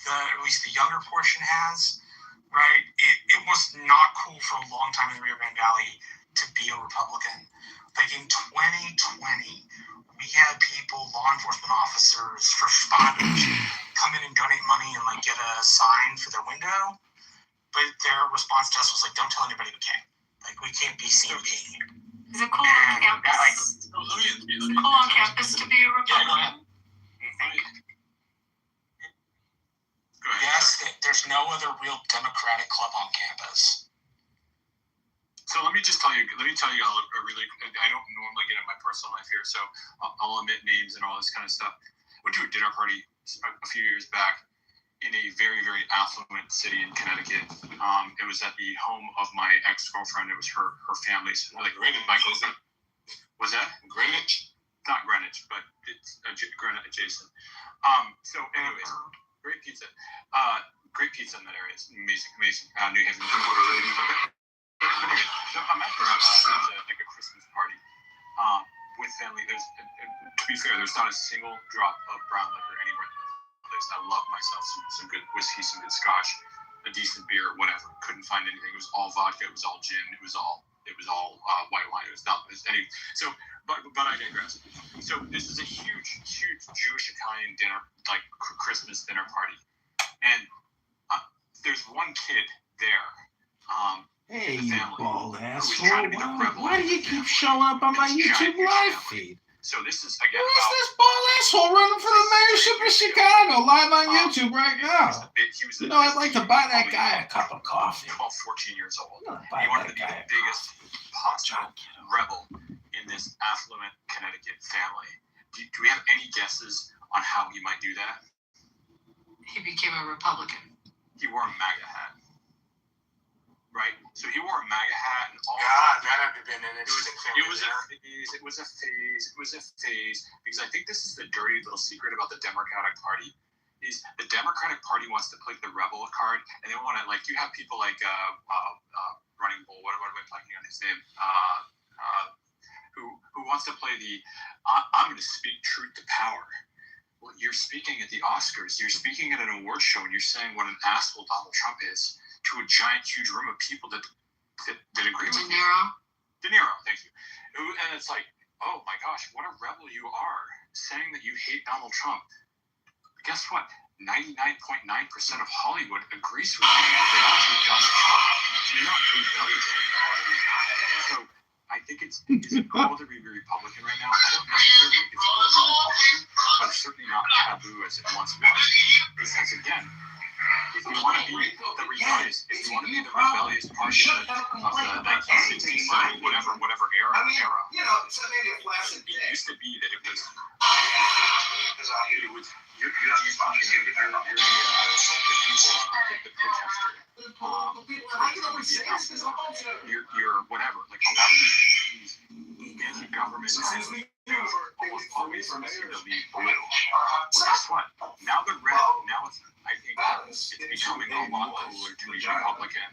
At least the younger portion has, right? It was not cool for a long time in the Rio Grande Valley to be a Republican. Like in 2020, we had people, law enforcement officers, first responders, come in and donate money and like get a sign for their window. but their response to us was like, "Don't tell anybody we came. Like, we can't be seen being here." Is it cool on campus? Cool on campus to be a Republican? You think? Yes, there's no other real Democratic club on campus. So let me tell you a really, I don't normally get in my personal life here, so I'll omit names and all this kind of stuff. Went to a dinner party a few years back in a very, very affluent city in Connecticut. It was at the home of my ex-girlfriend. It was her family's, like Greenwich. Was that? Greenwich? Not Greenwich, but it's Greenwich adjacent. So anyways, great pizza. Great pizza in that area. It's amazing. New Haven. So I'm at like a Christmas party with family. To be fair, there's not a single drop of brown liquor anywhere in the place. I love myself some good whiskey, some good scotch, a decent beer, whatever. Couldn't find anything. It was all vodka. It was all gin. It was all white wine. It was not any. So, but I digress. So this is a huge Jewish Italian dinner, like Christmas dinner party, and there's one kid there. Hey, you bald asshole. Why do you keep showing up on my YouTube live feed? So this is, again, who is this bald asshole running for the mayorship of Chicago live on YouTube right now? You know, I'd like to buy that guy a cup of coffee. 12, 14 years old. He wanted to be the biggest possible rebel in this affluent Connecticut family. Do we have any guesses on how he might do that? He became a Republican. He wore a MAGA hat. Right, so he wore a MAGA hat and all. God, that had been an interesting thing. It was a phase. Because I think this is the dirty little secret about the Democratic Party. Is the Democratic Party wants to play the rebel card, and they want to, like, you have people like Running Bull. What am I blanking on his name? Who wants to play the I'm going to speak truth to power. Well, you're speaking at the Oscars. You're speaking at an award show, and you're saying what an asshole Donald Trump is to a giant, huge room of people that agree with you. De Niro, thank you. And it's like, oh my gosh, what a rebel you are, saying that you hate Donald Trump. But guess what? 99.9% of Hollywood agrees with you. They all hate Donald Trump. So you're not rebellious. So I think is it cool to be a Republican right now? I don't necessarily think it's cool to be Republican, but it's certainly not taboo as it once was. Because again, if you want to be the rebellious party of the 1960s, whatever era, You know, it's maybe a flaccid it used to be that it was you're the protester. You're whatever. Like a lot of these anti-government almost always seem to leave blue. Well, guess what? Now the red. Now I think it's becoming a lot cooler to be Republican.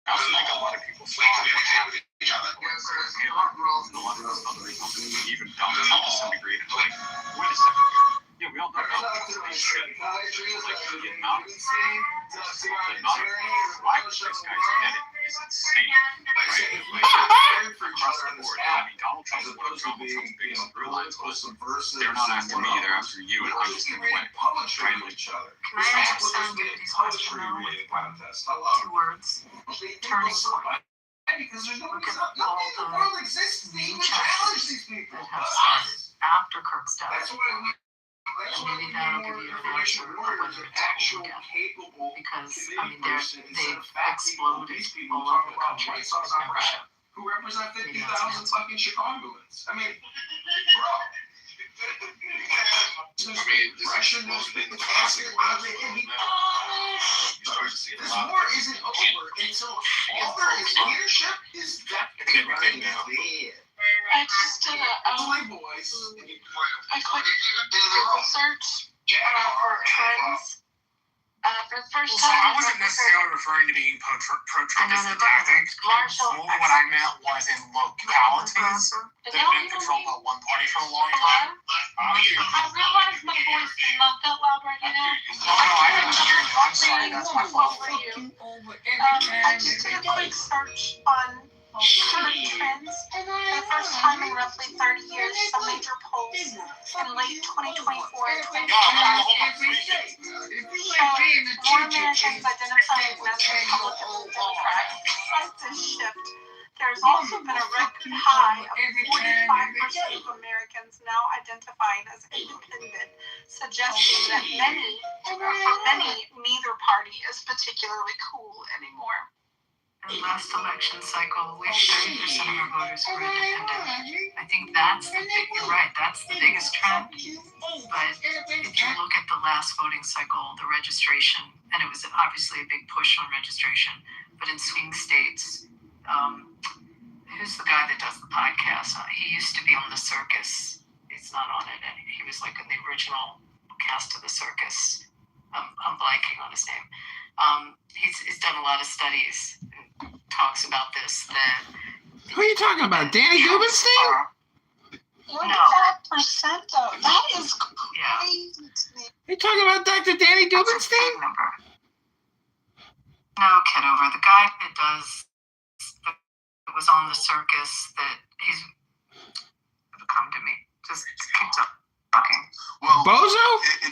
I also think a lot of people saw what happened. A lot of those other Republicans, even Donald Trump to some degree, like, wait a second here. Yeah, we all know Donald Trump's being shit. Like, the amount of swag this guy's getting is insane. Right? Across the board. I mean, Donald Trump is one of Trump's biggest through lines was, they're not after me, they're after you, and I'm just going to win. Right? Like, Can I answer somebody's question now with 2 words? Turning point. Because there's Look at all the exists. new chapters that have started after Kirk's death. And maybe that'll give you an answer of whether it's cool again. Because, I mean, they've exploded all over the country with membership. Who represent 50,000 fucking Chicagoans. I mean, bro. Russian has been asking about it, and this war isn't over until all there is leadership is definitely dead. I just did My boys. a quick Google search for trends. For the first So time. I wasn't necessarily referring to being pro-Trumpist tactics. Marshall. What I meant was in localities that have been controlled by one party for a long time. I realize my voice is not that loud right now. Oh no, I didn't hear you. I'm sorry, that's my fault. I just did a quick search on current trends. For the first time in roughly 30 years, some major polls in late 2024 and 2025 showed more men Americans identify as Republicans and Democrats despite this shift. There's also been a record high of 45% of Americans now identifying as independent, suggesting that for many, neither party is particularly cool anymore. In the last election cycle, 30% of our voters were independent. I think you're right, that's the biggest trend. But if you look at the last voting cycle, the registration, and it was obviously a big push on registration, but in swing states, who's the guy that does the podcast? He used to be on The Circus. He's not on it. He was like in the original cast of The Circus. I'm blanking on his name. He's done a lot of studies and talks about this. That who are you talking about? Danny Rubenstein? 45% though. That is crazy to me. Are you talking about Dr. Danny Rubenstein? No, Kitover, the guy that was on The Circus, that he's come to me. Just keep talking. Well, Bozo?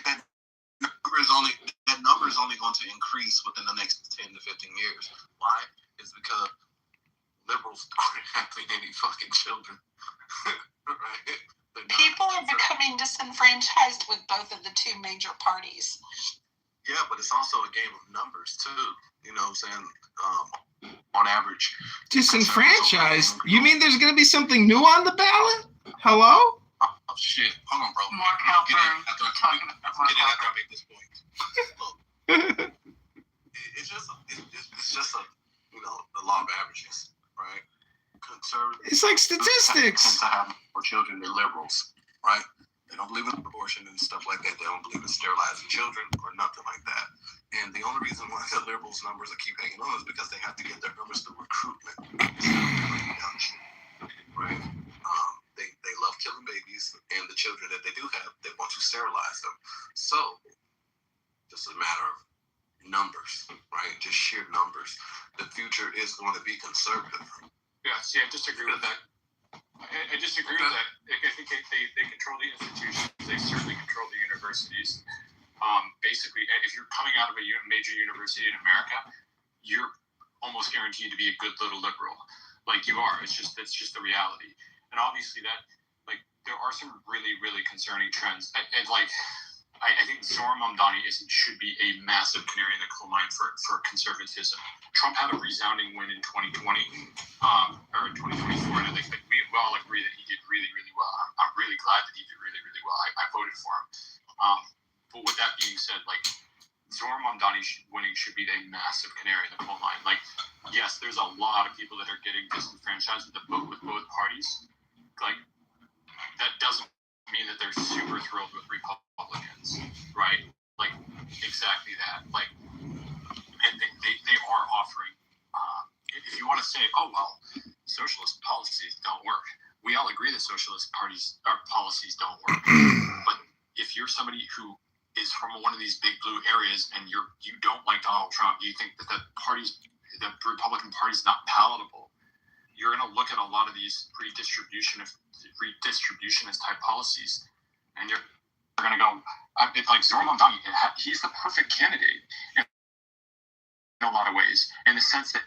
That number is only going to increase within the next 10 to 15 years. Why? It's because liberals aren't having any fucking children. Right? People are becoming disenfranchised with both of the two major parties. Yeah, but it's also a game of numbers too. You know what I'm saying? On average. Disenfranchised? You mean there's going to be something new on the ballot? Hello? Oh shit! Hold on, bro. Mark Halpern talking about Mark Halpern. After I make this point. Look, it's just a the law of averages, right? Conservatives. It's like statistics. Tend to have more children than liberals, right? They don't believe in abortion and stuff like that. They don't believe in sterilizing children or nothing like that. And the only reason why the liberals' numbers keep hanging on is because they have to get their numbers through recruitment. Right? They love killing babies, and the children that they do have, they want to sterilize them. So, just a matter of numbers, right? Just sheer numbers. The future is going to be conservative. Yeah, see, I disagree with that. I disagree with that. I think they control the institutions. They certainly control the universities. Basically, if you're coming out of a major university in America, you're almost guaranteed to be a good little liberal. Like you are. That's just the reality. And obviously there are some really, really concerning trends. I think Zohar Mamdani should be a massive canary in the coal mine for conservatism. Trump had a resounding win in 2020 or in 2024, and I think we all agree that he did really, really well. I'm really glad that he did really, really well. I voted for him. But with that being said, Zohar Mamdani winning should be a massive canary in the coal mine. Yes, there's a lot of people that are getting disenfranchised with both parties. That doesn't mean that they're super thrilled with Republicans, right? Exactly that. And they are offering. If you want to say, oh well, socialist policies don't work. We all agree that socialist policies don't work. But if you're somebody who is from one of these big blue areas and you don't like Donald Trump, you think that the Republican Party is not palatable, you're going to look at a lot of these redistributionist type policies, and you're going to go, like Zohar Mamdani, he's the perfect candidate in a lot of ways, in the sense that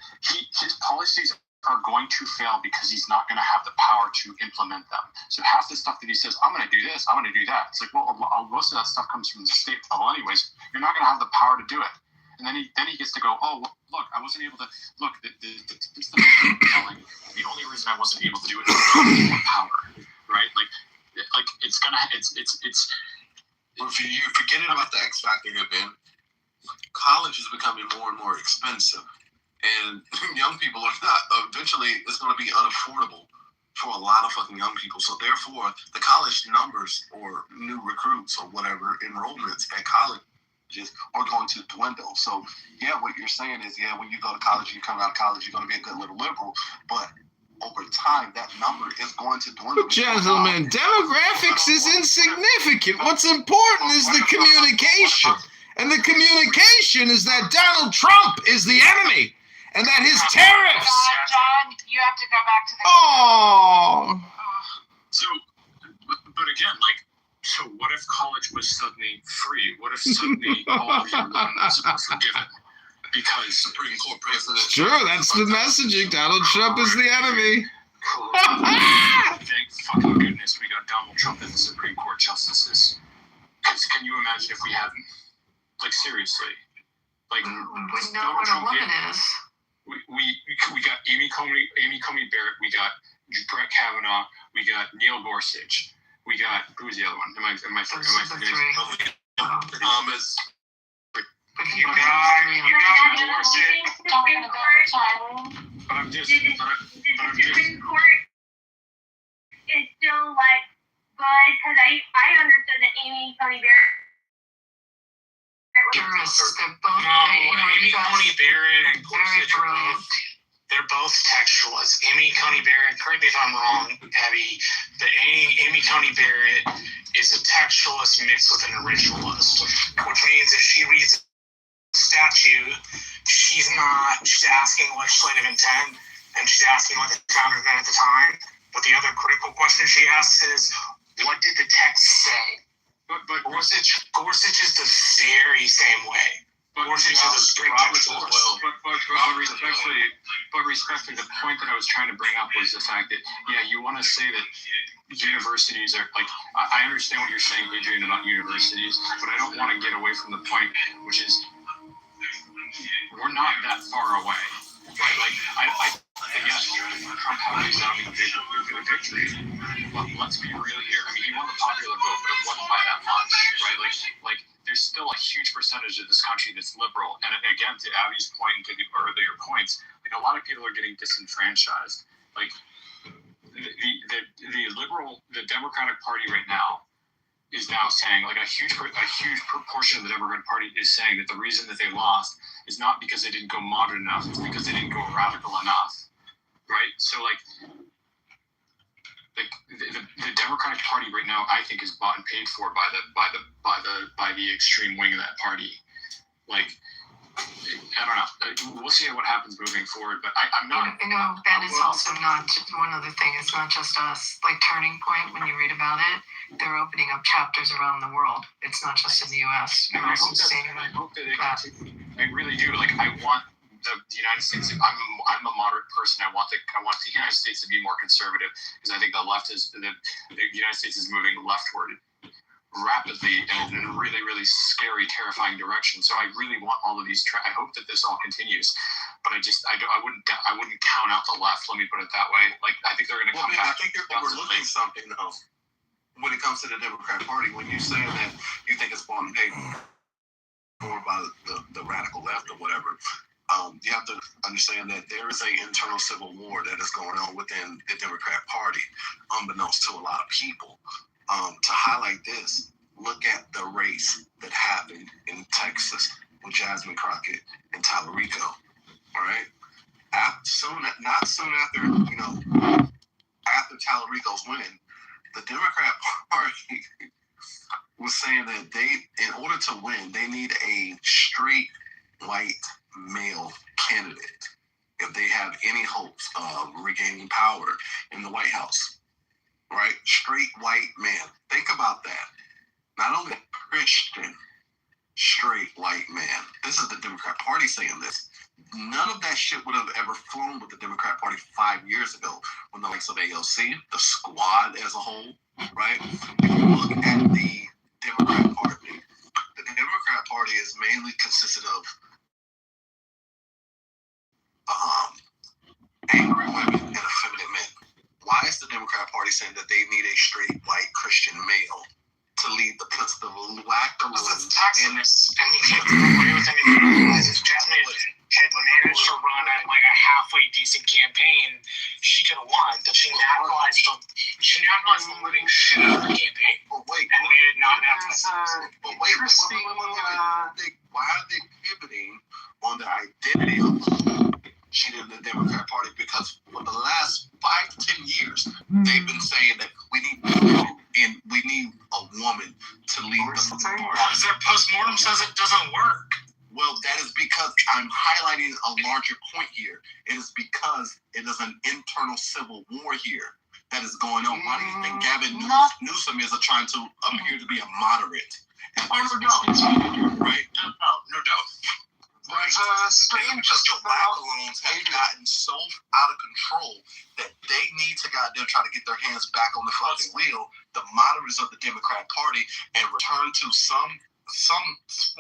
his policies are going to fail because he's not going to have the power to implement them. So half the stuff that he says, I'm going to do this, I'm going to do that. It's like, well, most of that stuff comes from the state level anyways. You're not going to have the power to do it. And then he gets to go, oh, well, look, I wasn't able to, look, the only reason I wasn't able to do it is because I had more power, right? It's Well, if you're forgetting about the X factor here, Ben, college is becoming more and more expensive. And young people are not. Eventually, it's going to be unaffordable for a lot of fucking young people. So therefore, the college numbers or new recruits or whatever, enrollments at colleges are going to dwindle. So yeah, what you're saying is, yeah, when you go to college, you come out of college, you're going to be a good little liberal. But over time, that number is going to dwindle. Gentlemen, demographics is insignificant. What's important is the communication. And the communication is that Donald Trump is the enemy. And that his tariffs. John, you have to go back to the. Oh. So, but again, so what if college was suddenly free? What if suddenly all of your loans were forgiven? because Supreme Court president. Sure, that's the messaging. Donald Trump is the enemy. Thank fucking goodness we got Donald Trump as the Supreme Court justices. Because can you imagine if we hadn't? Like, seriously. Like, we know what a woman is. We got Amy Coney Barrett. We got Brett Kavanaugh. We got Neil Gorsuch. We got, who was the other one? Am I forgetting? Thomas. You got Gorsuch. But I'm just. Supreme Court is still like good because I understood that Amy Coney Barrett. Jurists, they're both. Amy Coney Barrett and Gorsuch are both. They're both textualists. Amy Coney Barrett, correct me if I'm wrong, Abby, but Amy Coney Barrett is a textualist mixed with an originalist, which means if she reads a statute, she's asking legislative intent, and she's asking what the founders meant at the time. But the other critical question she asks is, what did the text say? But Gorsuch is the very same way. Gorsuch is a strict textualist. But respectfully, the point that I was trying to bring up was the fact that, yeah, you want to say that universities are, like, I understand what you're saying, Adrian, about universities, but I don't want to get away from the point, which is, we're not that far away. Right? Like, I guess Trump had a resounding victory. But let's be real here. I mean, he won the popular vote, but it wasn't by that much, right? Like there's still a huge percentage of this country that's liberal. And again, to Abby's point and to the earlier points, like, a lot of people are getting disenfranchised. Like, the Democratic Party right now is now saying, like, a huge proportion of the Democratic Party is saying that the reason that they lost is not because they didn't go moderate enough, it's because they didn't go radical enough, right? So, like the Democratic Party right now, I think, is bought and paid for by the extreme wing of that party. Like, I don't know. We'll see what happens moving forward, but I'm not. Ben, is also not one other thing. It's not just us. Like, Turning Point, when you read about it, they're opening up chapters around the world. It's not just in the U.S. I hope that they continue. I really do. Like, I want the United States. I'm a moderate person. I want the United States to be more conservative, because I think the United States is moving leftward rapidly in a really, really scary, terrifying direction. So I really want all of these. I hope that this all continues, but I wouldn't count out the left. Let me put it that way. Like, I think they're going to come back. I think you're overlooking something though. When it comes to the Democrat Party, when you say that you think it's bought and paid for by the radical left or whatever, you have to understand that there is an internal civil war that is going on within the Democrat Party, unbeknownst to a lot of people. To highlight this, look at the race that happened in Texas with Jasmine Crockett and Tallarico. All right, not soon after after Tallarico's win, the Democrat Party was saying that in order to win, they need a straight white male candidate if they have any hopes of regaining power in the White House. Right? Straight white man. Think about that. Not only Christian, straight white man. This is the Democrat Party saying this. None of that shit would have ever flown with the Democrat Party 5 years ago when the likes of AOC, the squad as a whole, right? If you look at the Democrat Party is mainly consisted of angry women and effeminate men. Why is the Democrat Party saying that they need a straight white Christian male to lead the lack of and you can't agree with anything. If Jasmine had managed to run like a halfway decent campaign, she could have won. But she nationalized the living shit out of her campaign. But wait, and made it not have But wait, why are they pivoting on the identity of she did in the Democrat Party? Because for the last 5 to 10 years, they've been saying that we need a woman to lead the party. Because their postmortem says it doesn't work. Well, that is because I'm highlighting a larger point here. It is because it is an internal civil war here that is going on. Why do you think Gavin Newsom is trying to appear to be a moderate? No doubt. Right? No doubt. Right. Because the black balloons have gotten so out of control that they need to goddamn try to get their hands back on the fucking wheel, the moderates of the Democrat Party, and return to some form